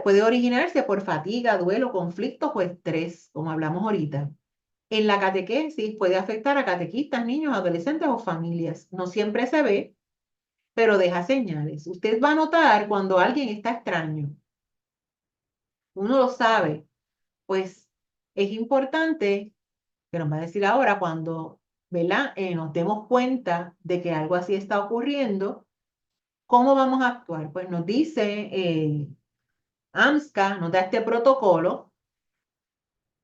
Puede originarse por fatiga, duelo, conflictos o estrés, como hablamos ahorita. En la catequesis puede afectar a catequistas, niños, adolescentes o familias. No siempre se ve, pero deja señales. Usted va a notar cuando alguien está extraño. Uno lo sabe. Pues es importante, que nos va a decir ahora, cuando, ¿verdad? Nos demos cuenta de que algo así está ocurriendo, ¿cómo vamos a actuar? Pues nos dice AMSCA, nos da este protocolo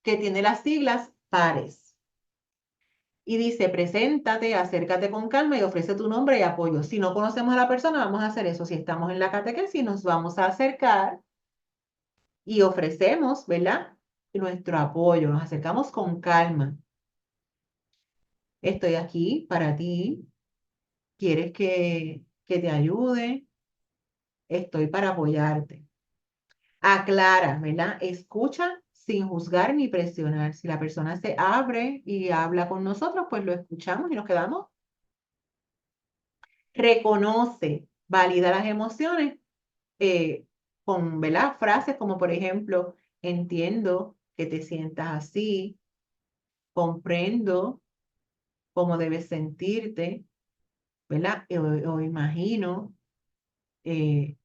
que tiene las siglas PARES. Y dice, preséntate, acércate con calma y ofrece tu nombre y apoyo. Si no conocemos a la persona, vamos a hacer eso. Si estamos en la catequesis, nos vamos a acercar y ofrecemos, ¿verdad? Nuestro apoyo. Nos acercamos con calma. Estoy aquí para ti. ¿Quieres que te ayude? Estoy para apoyarte. Aclara, ¿verdad? Escucha sin juzgar ni presionar. Si la persona se abre y habla con nosotros, pues lo escuchamos y nos quedamos. Reconoce, valida las emociones con, ¿verdad? Frases como, por ejemplo, entiendo que te sientas así, comprendo cómo debes sentirte, ¿verdad? O imagino. eh,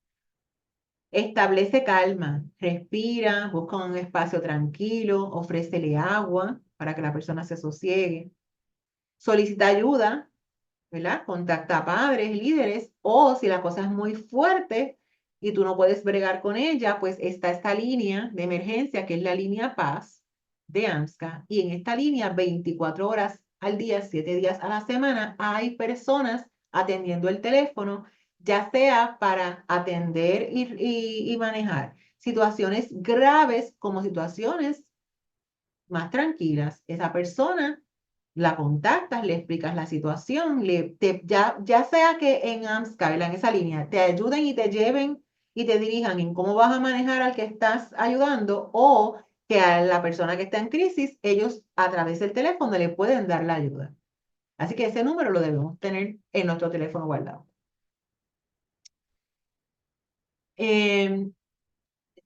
Establece calma, respira, busca un espacio tranquilo, ofrécele agua para que la persona se sosiegue. Solicita ayuda, ¿verdad? Contacta a padres, líderes, o si la cosa es muy fuerte y tú no puedes bregar con ella, pues está esta línea de emergencia que es la línea Paz de AMSCA. Y en esta línea, 24 horas al día, 7 días a la semana, hay personas atendiendo el teléfono, ya sea para atender y manejar situaciones graves como situaciones más tranquilas. Esa persona la contactas, le explicas la situación, ya sea que en AMSCA, ¿verdad? En esa línea, te ayuden y te lleven y te dirijan en cómo vas a manejar al que estás ayudando, o que a la persona que está en crisis, ellos a través del teléfono le pueden dar la ayuda. Así que ese número lo debemos tener en nuestro teléfono guardado.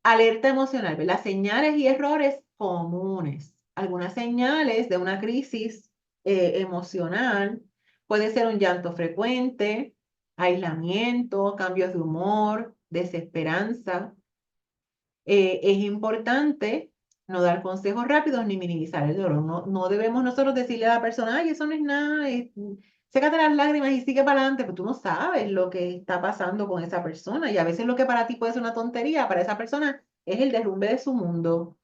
Alerta emocional, ¿verdad? Señales y errores comunes. Algunas señales de una crisis emocional puede ser un llanto frecuente, aislamiento, cambios de humor, desesperanza. Es importante no dar consejos rápidos ni minimizar el dolor. No debemos nosotros decirle a la persona, ay, eso no es nada, sécate las lágrimas y sigue para adelante, pero tú no sabes lo que está pasando con esa persona. Y a veces lo que para ti puede ser una tontería, para esa persona es el derrumbe de su mundo.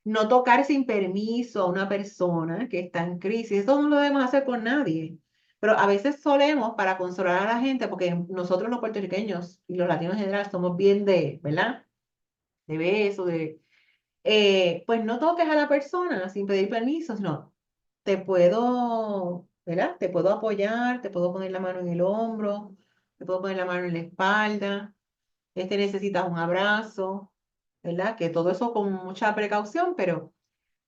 No tocar sin permiso a una persona que está en crisis, eso no lo debemos hacer con nadie. Pero a veces solemos para consolar a la gente, porque nosotros los puertorriqueños y los latinos en general somos bien de, ¿verdad? De beso, pues no toques a la persona sin pedir permiso, sino te puedo, ¿verdad? Te puedo apoyar, te puedo poner la mano en el hombro, te puedo poner la mano en la espalda, necesitas un abrazo, ¿verdad? Que todo eso con mucha precaución, pero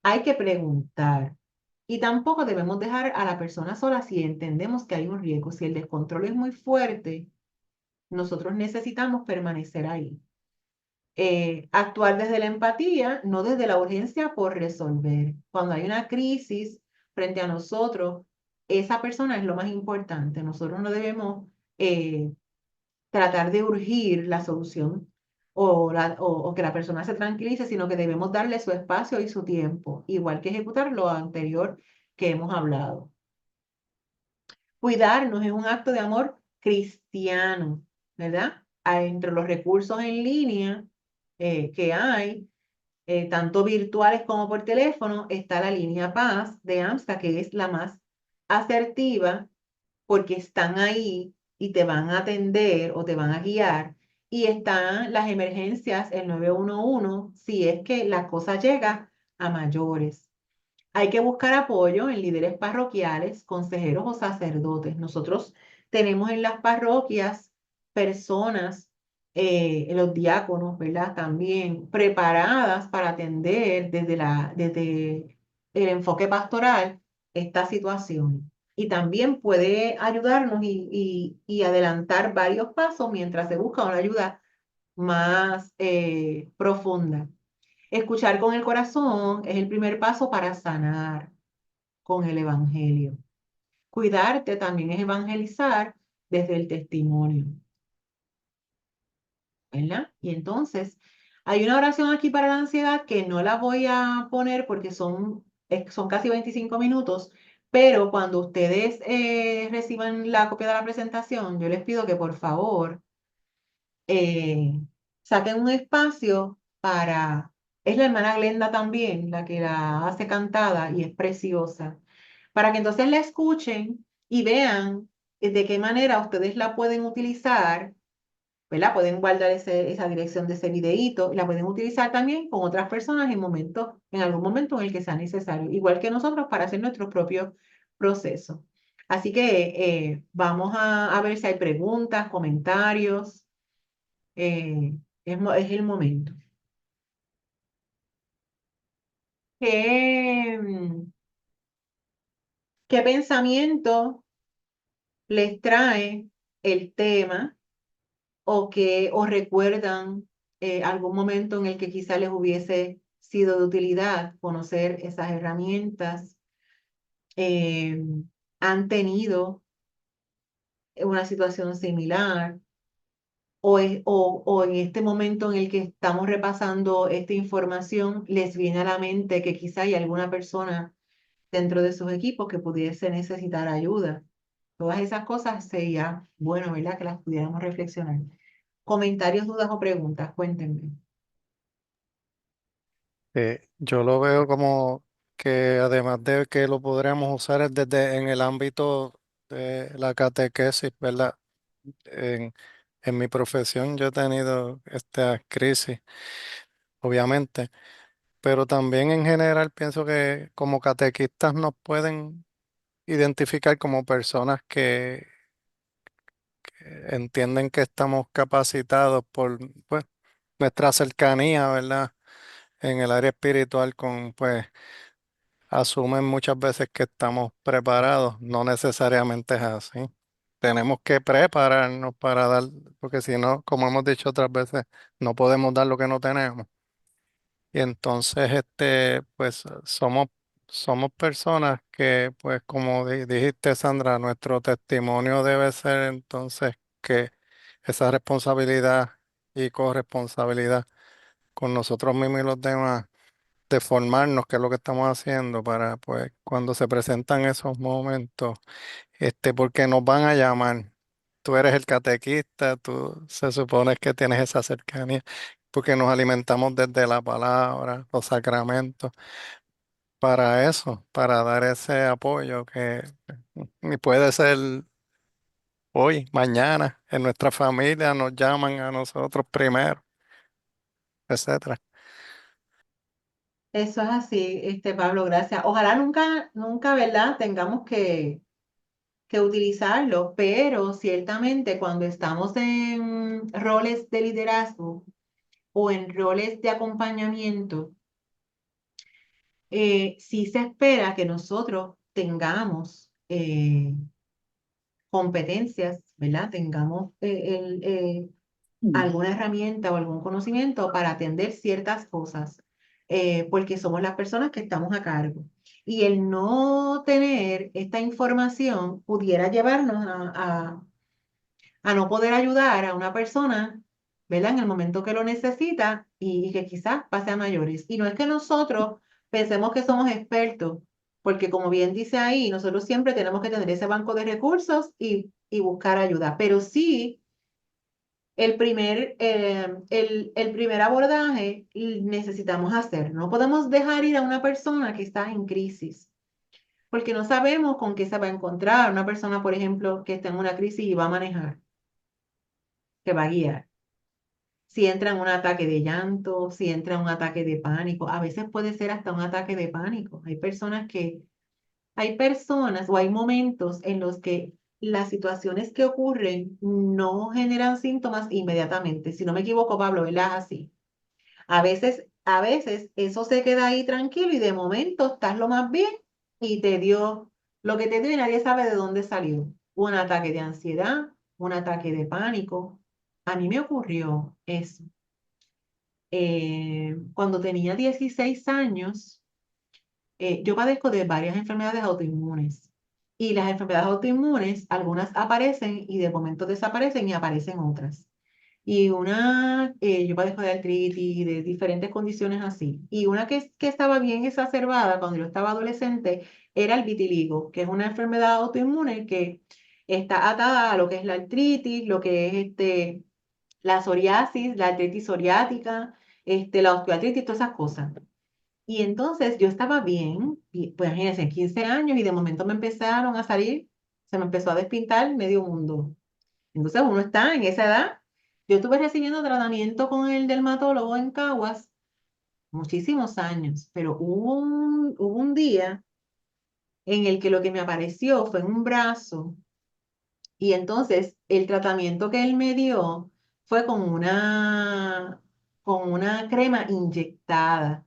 hay que preguntar. Y tampoco debemos dejar a la persona sola si entendemos que hay un riesgo. Si el descontrol es muy fuerte, nosotros necesitamos permanecer ahí. Actuar desde la empatía, no desde la urgencia por resolver. Cuando hay una crisis frente a nosotros, esa persona es lo más importante. Nosotros no debemos tratar de urgir la solución o que la persona se tranquilice, sino que debemos darle su espacio y su tiempo, igual que ejecutar lo anterior que hemos hablado. Cuidarnos es un acto de amor cristiano, ¿verdad? Entre los recursos en línea que hay, tanto virtuales como por teléfono, está la línea Paz de AMSCA, que es la más asertiva porque están ahí y te van a atender o te van a guiar. Y están las emergencias, el 911, si es que la cosa llega a mayores. Hay que buscar apoyo en líderes parroquiales, consejeros o sacerdotes. Nosotros tenemos en las parroquias personas, los diáconos, ¿verdad? También preparadas para atender desde el enfoque pastoral esta situación. Y también puede ayudarnos y adelantar varios pasos mientras se busca una ayuda más profunda. Escuchar con el corazón es el primer paso para sanar con el Evangelio. Cuidarte también es evangelizar desde el testimonio, ¿verdad? Y entonces, hay una oración aquí para la ansiedad que no la voy a poner porque son casi 25 minutos, pero cuando ustedes reciban la copia de la presentación, yo les pido que por favor saquen un espacio para... Es la hermana Glenda también la que la hace cantada y es preciosa, para que entonces la escuchen y vean de qué manera ustedes la pueden utilizar, ¿verdad? Pueden guardar esa dirección de ese videíto y la pueden utilizar también con otras personas en algún momento en el que sea necesario, igual que nosotros para hacer nuestro propio proceso. Así que vamos a ver si hay preguntas, comentarios. Es el momento. ¿Qué, qué pensamiento les trae el tema o recuerdan algún momento en el que quizá les hubiese sido de utilidad conocer esas herramientas? eh, ¿Han tenido una situación similar? O en este momento en el que estamos repasando esta información, les viene a la mente que quizá hay alguna persona dentro de sus equipos que pudiese necesitar ayuda? Todas esas cosas sería bueno, ¿verdad? Que las pudiéramos reflexionar. Comentarios, dudas o preguntas, cuéntenme. Yo lo veo como que además de que lo podríamos usar es desde en el ámbito de la catequesis, ¿verdad? En, en mi profesión yo he tenido esta crisis, obviamente, pero también en general pienso que como catequistas nos pueden identificar como personas que entienden que estamos capacitados por pues, nuestra cercanía, ¿verdad? En el área espiritual con pues asumen muchas veces que estamos preparados, no necesariamente es así. Tenemos que prepararnos para dar, porque si no, como hemos dicho otras veces, no podemos dar lo que no tenemos. Y entonces, pues somos personas que, pues como dijiste, Sandra, nuestro testimonio debe ser entonces que esa responsabilidad y corresponsabilidad con nosotros mismos y los demás de formarnos, que es lo que estamos haciendo para, pues, cuando se presentan esos momentos, porque nos van a llamar. Tú eres el catequista, tú se supone que tienes esa cercanía, porque nos alimentamos desde la palabra, los sacramentos, para eso, para dar ese apoyo que y puede ser hoy, mañana, en nuestra familia nos llaman a nosotros primero, etcétera. Eso es así, Pablo, gracias. Ojalá nunca, ¿verdad? Tengamos que utilizarlo, pero ciertamente cuando estamos en roles de liderazgo o en roles de acompañamiento, sí se espera que nosotros tengamos competencias, ¿verdad? Tengamos alguna herramienta o algún conocimiento para atender ciertas cosas, porque somos las personas que estamos a cargo. Y el no tener esta información pudiera llevarnos a no poder ayudar a una persona, ¿verdad? En el momento que lo necesita y que quizás pase a mayores. Y no es que nosotros pensemos que somos expertos, porque como bien dice ahí, nosotros siempre tenemos que tener ese banco de recursos y buscar ayuda, pero sí el primer abordaje necesitamos hacer. No podemos dejar ir a una persona que está en crisis, porque no sabemos con qué se va a encontrar. Una persona, por ejemplo, que está en una crisis y va a manejar, que va a guiar. Si entra en un ataque de llanto, si entra en un ataque de pánico, a veces puede ser hasta un ataque de pánico. Hay personas o hay momentos en los que las situaciones que ocurren no generan síntomas inmediatamente. Si no me equivoco, Pablo, ¿verdad? Así. A veces eso se queda ahí tranquilo y de momento estás lo más bien y te dio lo que te dio y nadie sabe de dónde salió. Un ataque de ansiedad, un ataque de pánico. A mí me ocurrió eso. Cuando tenía 16 años, yo padezco de varias enfermedades autoinmunes. Y las enfermedades autoinmunes, algunas aparecen y de momento desaparecen y aparecen otras. Yo padezco de artritis, de diferentes condiciones así. Y una que estaba bien exacerbada cuando yo estaba adolescente era el vitiligo, que es una enfermedad autoinmune que está atada a lo que es la artritis, lo que es la psoriasis, la artritis psoriática, la osteoartritis, todas esas cosas. Y entonces yo estaba bien, y, pues imagínense, 15 años y de momento me empezaron a salir, se me empezó a despintar medio mundo. Entonces uno está en esa edad. Yo estuve recibiendo tratamiento con el dermatólogo en Caguas muchísimos años, pero hubo un día en el que lo que me apareció fue en un brazo y entonces el tratamiento que él me dio fue con una crema inyectada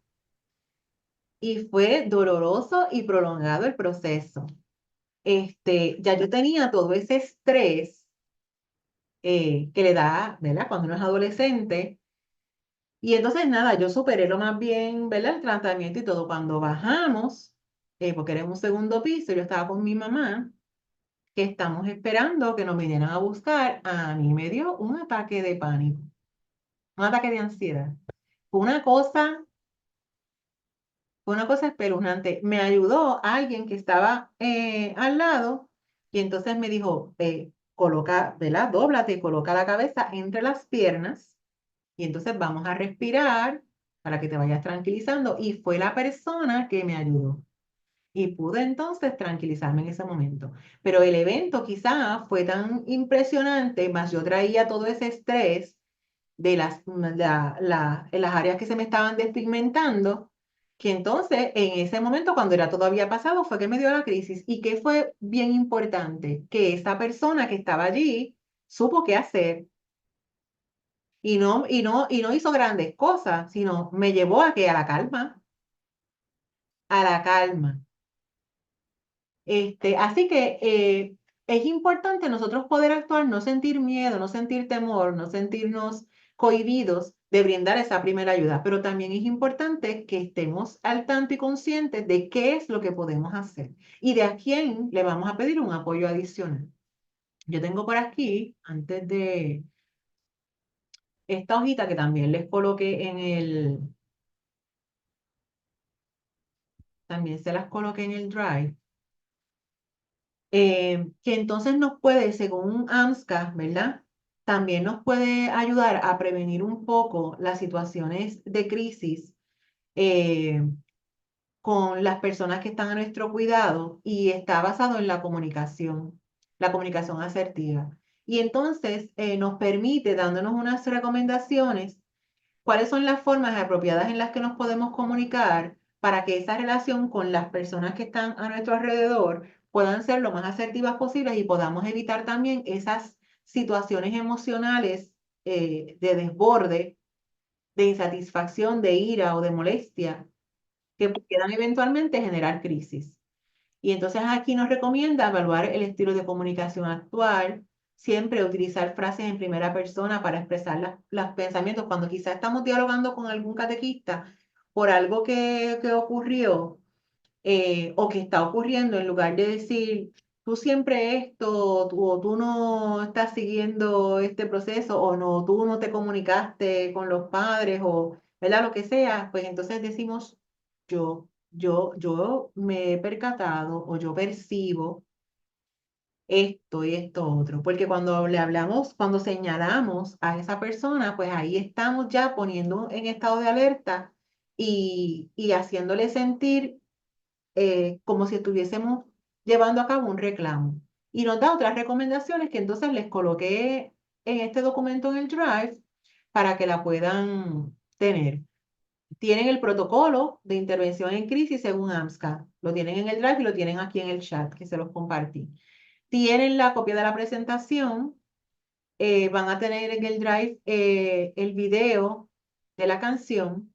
y fue doloroso y prolongado el proceso. Ya yo tenía todo ese estrés que le da, ¿verdad? Cuando uno es adolescente. Y entonces nada, yo superé lo más bien, ¿verdad? El tratamiento y todo. Cuando bajamos, porque era en un segundo piso, yo estaba con mi mamá, que estamos esperando que nos vinieran a buscar, a mí me dio un ataque de pánico, un ataque de ansiedad. Fue una cosa espeluznante. Me ayudó alguien que estaba al lado y entonces me dijo, coloca, ¿verdad? Dóblate y coloca la cabeza entre las piernas y entonces vamos a respirar para que te vayas tranquilizando. Y fue la persona que me ayudó. Y pude entonces tranquilizarme en ese momento. Pero el evento quizá fue tan impresionante, más yo traía todo ese estrés de en las áreas que se me estaban despigmentando, que entonces en ese momento, cuando ya todo había pasado, fue que me dio la crisis. Y que fue bien importante, que esa persona que estaba allí supo qué hacer. Y no hizo grandes cosas, sino me llevó a que a la calma, a la calma. Así que es importante nosotros poder actuar, no sentir miedo, no sentir temor, no sentirnos cohibidos de brindar esa primera ayuda, pero también es importante que estemos al tanto y conscientes de qué es lo que podemos hacer y de a quién le vamos a pedir un apoyo adicional. Yo tengo por aquí, antes de esta hojita que también les coloqué también se las coloqué en el Drive. Que entonces nos puede, según AMSCA, ¿verdad? También nos puede ayudar a prevenir un poco las situaciones de crisis eh, con las personas que están a nuestro cuidado y está basado en la comunicación asertiva. Y entonces nos permite, dándonos unas recomendaciones, cuáles son las formas apropiadas en las que nos podemos comunicar para que esa relación con las personas que están a nuestro alrededor puedan ser lo más asertivas posibles y podamos evitar también esas situaciones emocionales de desborde, de insatisfacción, de ira o de molestia que pudieran eventualmente generar crisis. Y entonces aquí nos recomienda evaluar el estilo de comunicación actual, siempre utilizar frases en primera persona para expresar los pensamientos. Cuando quizás estamos dialogando con algún catequista por algo que ocurrió o que está ocurriendo, en lugar de decir, tú siempre esto, o tú no estás siguiendo este proceso, o no, tú no te comunicaste con los padres, o, ¿verdad? Lo que sea, pues entonces decimos, yo me he percatado o yo percibo esto y esto otro, porque cuando le hablamos, cuando señalamos a esa persona, pues ahí estamos ya poniendo en estado de alerta y haciéndole sentir como si estuviésemos llevando a cabo un reclamo. Y nos da otras recomendaciones que entonces les coloqué en este documento en el Drive para que la puedan tener. Tienen el protocolo de intervención en crisis según AMSCA. Lo tienen en el Drive y lo tienen aquí en el chat, que se los compartí. Tienen la copia de la presentación. Van a tener en el Drive el video de la canción.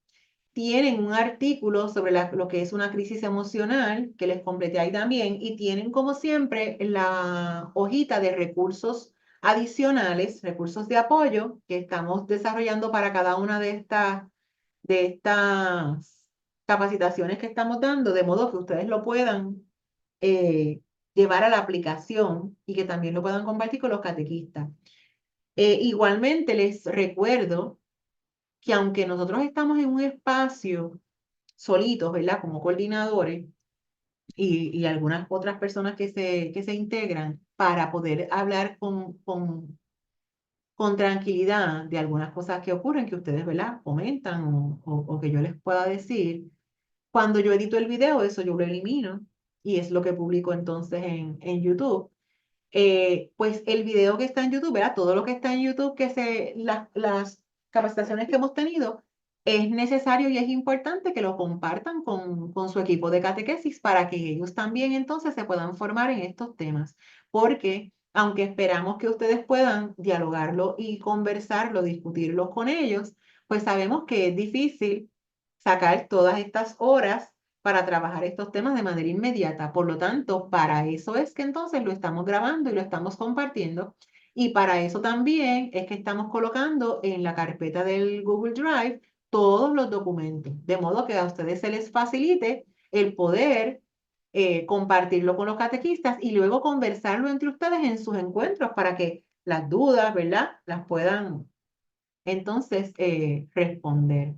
Tienen un artículo sobre lo que es una crisis emocional, que les completé ahí también, y tienen como siempre la hojita de recursos adicionales, recursos de apoyo que estamos desarrollando para cada una de estas capacitaciones que estamos dando, de modo que ustedes lo puedan llevar a la aplicación y que también lo puedan compartir con los catequistas. Igualmente les recuerdo que aunque nosotros estamos en un espacio solitos, ¿verdad? Como coordinadores y algunas otras personas que se integran para poder hablar con tranquilidad de algunas cosas que ocurren que ustedes, ¿verdad? Comentan o que yo les pueda decir. Cuando yo edito el video, eso yo lo elimino y es lo que publico entonces en YouTube. Pues el video que está en YouTube, ¿verdad? Todo lo que está en YouTube, las capacitaciones que hemos tenido, es necesario y es importante que lo compartan con su equipo de catequesis para que ellos también entonces se puedan formar en estos temas. Porque aunque esperamos que ustedes puedan dialogarlo y conversarlo, discutirlo con ellos, pues sabemos que es difícil sacar todas estas horas para trabajar estos temas de manera inmediata. Por lo tanto, para eso es que entonces lo estamos grabando y lo estamos compartiendo. Y para eso también es que estamos colocando en la carpeta del Google Drive todos los documentos, de modo que a ustedes se les facilite el poder compartirlo con los catequistas y luego conversarlo entre ustedes en sus encuentros para que las dudas, ¿verdad? Las puedan entonces responder.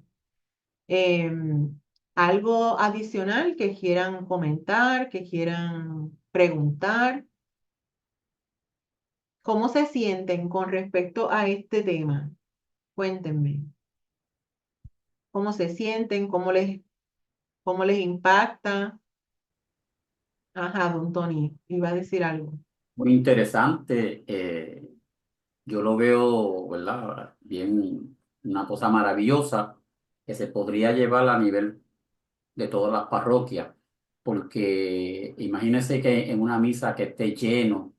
¿Algo adicional que quieran comentar, que quieran preguntar? ¿Cómo se sienten con respecto a este tema? Cuéntenme. ¿Cómo se sienten? Cómo les impacta? Ajá, don Tony, iba a decir algo. Muy interesante. Yo lo veo, ¿verdad? Bien, una cosa maravillosa que se podría llevar a nivel de todas las parroquias, porque imagínense que en una misa que esté lleno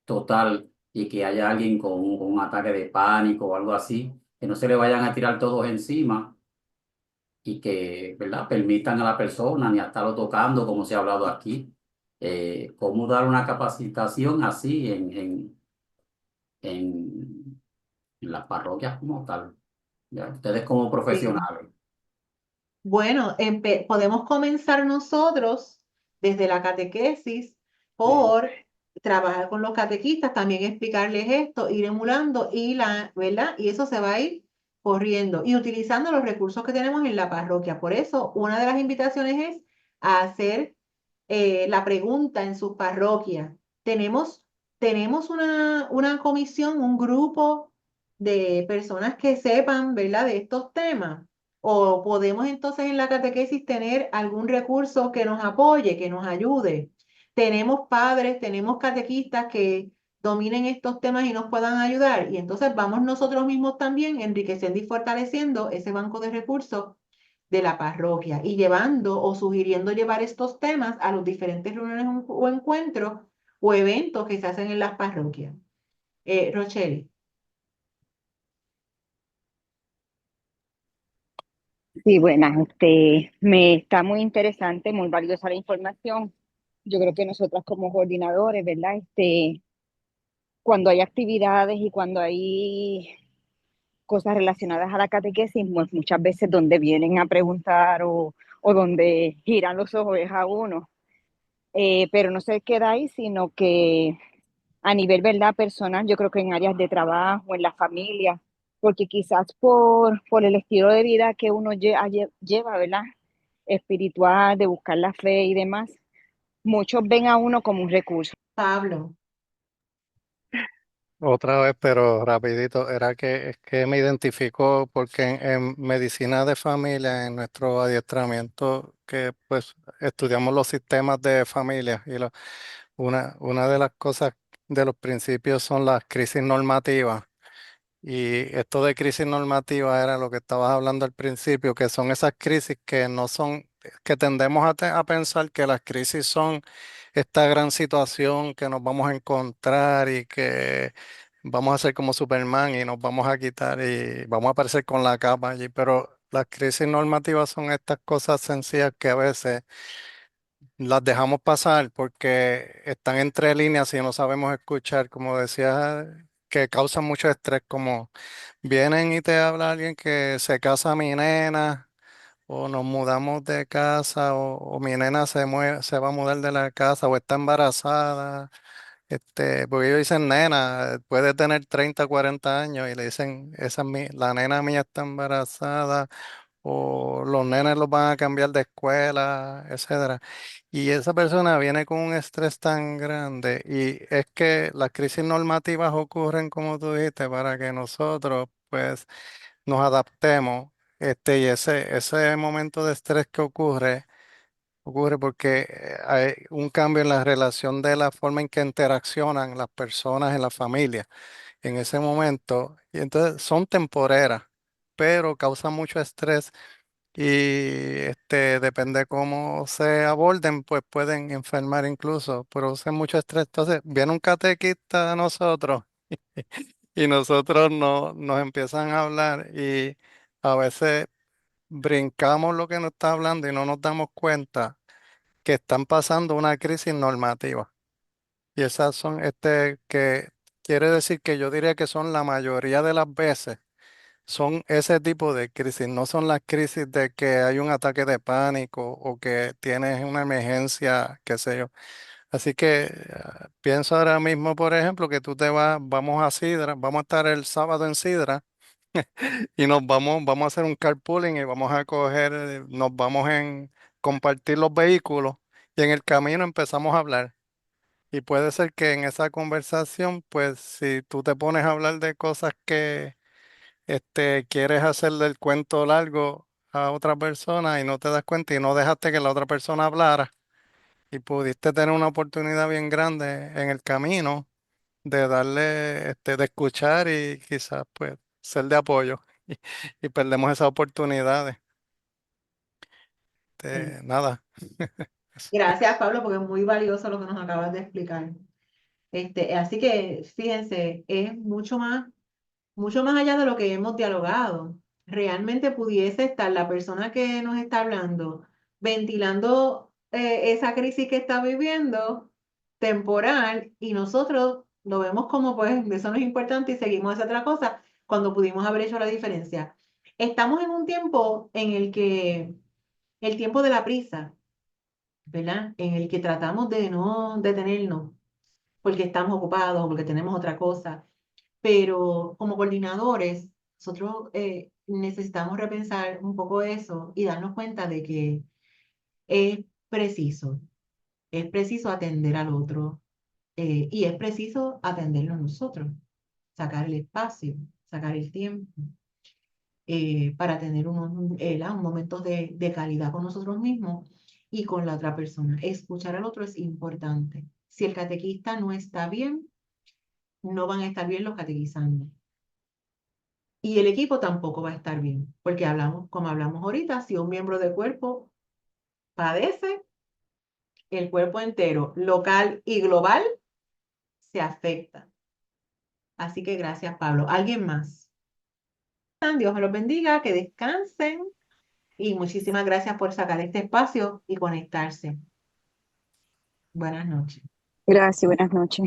total y que haya alguien con un ataque de pánico o algo así, que no se le vayan a tirar todos encima y que, ¿verdad? Permitan a la persona ni a estarlo tocando, como se ha hablado aquí. Cómo dar una capacitación así en, en las parroquias como tal. ¿Ya? Ustedes como Sí. profesionales. Bueno, podemos comenzar nosotros desde la catequesis Sí. por trabajar con los catequistas, también explicarles esto, ir emulando y ¿verdad? Y eso se va a ir corriendo y utilizando los recursos que tenemos en la parroquia. Por eso, una de las invitaciones es a hacer la pregunta en sus parroquias. Tenemos una comisión, un grupo de personas que sepan, ¿verdad?, de estos temas. O podemos entonces en la catequesis tener algún recurso que nos apoye, que nos ayude. Tenemos padres, tenemos catequistas que dominen estos temas y nos puedan ayudar. Y entonces vamos nosotros mismos también enriqueciendo y fortaleciendo ese banco de recursos de la parroquia y llevando o sugiriendo llevar estos temas a los diferentes reuniones o encuentros o eventos que se hacen en las parroquias. Rochelle. Sí, buenas. Me está muy interesante, muy valiosa la información. Yo creo que nosotras como coordinadores, ¿verdad? Cuando hay actividades y cuando hay cosas relacionadas a la catequesis, pues muchas veces donde vienen a preguntar o donde giran los ojos es a uno. Pero no se queda ahí, sino que a nivel, ¿verdad?, personal, yo creo que en áreas de trabajo, en la familia, porque quizás por el estilo de vida que uno lleva, ¿verdad?, espiritual, de buscar la fe y demás, muchos ven a uno como un recurso. Pablo. Otra vez, pero rapidito, era que es que me identificó porque en medicina de familia, en nuestro adiestramiento, que pues estudiamos los sistemas de familia y una de las cosas de los principios son las crisis normativas. Y esto de crisis normativa era lo que estabas hablando al principio, que son esas crisis que no son, que tendemos a pensar que las crisis son esta gran situación que nos vamos a encontrar y que vamos a ser como Superman y nos vamos a quitar y vamos a aparecer con la capa allí, pero las crisis normativas son estas cosas sencillas que a veces las dejamos pasar porque están entre líneas y no sabemos escuchar, como decía, que causan mucho estrés, como vienen y te habla alguien que se casa mi nena, o nos mudamos de casa, o mi nena se va a mudar de la casa, o está embarazada. Porque ellos dicen nena, puede tener 30 40 años y le dicen, la nena mía está embarazada, o los nenes los van a cambiar de escuela, etcétera. Y esa persona viene con un estrés tan grande y es que las crisis normativas ocurren, como tú dijiste, para que nosotros pues nos adaptemos. Y ese momento de estrés que ocurre porque hay un cambio en la relación de la forma en que interaccionan las personas en la familia en ese momento. Y entonces son temporeras. pero causa mucho estrés y depende cómo se aborden, pues pueden enfermar incluso, producen mucho estrés. Entonces, viene un catequista a nosotros y nosotros no, nos empiezan a hablar y a veces brincamos lo que nos está hablando y no nos damos cuenta que están pasando una crisis normativa. Y esas son, que quiere decir que yo diría que son la mayoría de las veces, son ese tipo de crisis, no son las crisis de que hay un ataque de pánico o que tienes una emergencia, qué sé yo. Así que pienso ahora mismo, por ejemplo, que tú te vas, vamos a Sidra, vamos a estar el sábado en Sidra y vamos a hacer un carpooling y vamos a coger, nos vamos en compartir los vehículos y en el camino empezamos a hablar. Y puede ser que en esa conversación, pues si tú te pones a hablar de cosas que quieres hacerle el cuento largo a otra persona y no te das cuenta y no dejaste que la otra persona hablara y pudiste tener una oportunidad bien grande en el camino de darle, de escuchar y quizás pues ser de apoyo y perdemos esas oportunidades. Sí. Nada. Gracias, Pablo, porque es muy valioso lo que nos acabas de explicar. Así que, fíjense, es mucho más allá de lo que hemos dialogado. Realmente pudiese estar la persona que nos está hablando ventilando esa crisis que está viviendo temporal y nosotros lo vemos como pues eso no es importante y seguimos hacia otra cosa cuando pudimos haber hecho la diferencia. Estamos en un tiempo en el que el tiempo de la prisa, ¿verdad? En el que tratamos de no detenernos porque estamos ocupados o porque tenemos otra cosa. Pero como coordinadores, nosotros necesitamos repensar un poco eso y darnos cuenta de que es preciso, es preciso atender al otro y es preciso atendernos nosotros, sacar el espacio, sacar el tiempo para tener un momento de calidad con nosotros mismos y con la otra persona. Escuchar al otro es importante. Si el catequista no está bien, no van a estar bien los catequizandos. Y el equipo tampoco va a estar bien, porque hablamos, como hablamos ahorita, si un miembro del cuerpo padece, el cuerpo entero, local y global, se afecta. Así que gracias, Pablo. ¿Alguien más? Dios me los bendiga, que descansen y muchísimas gracias por sacar este espacio y conectarse. Buenas noches. Gracias, buenas noches.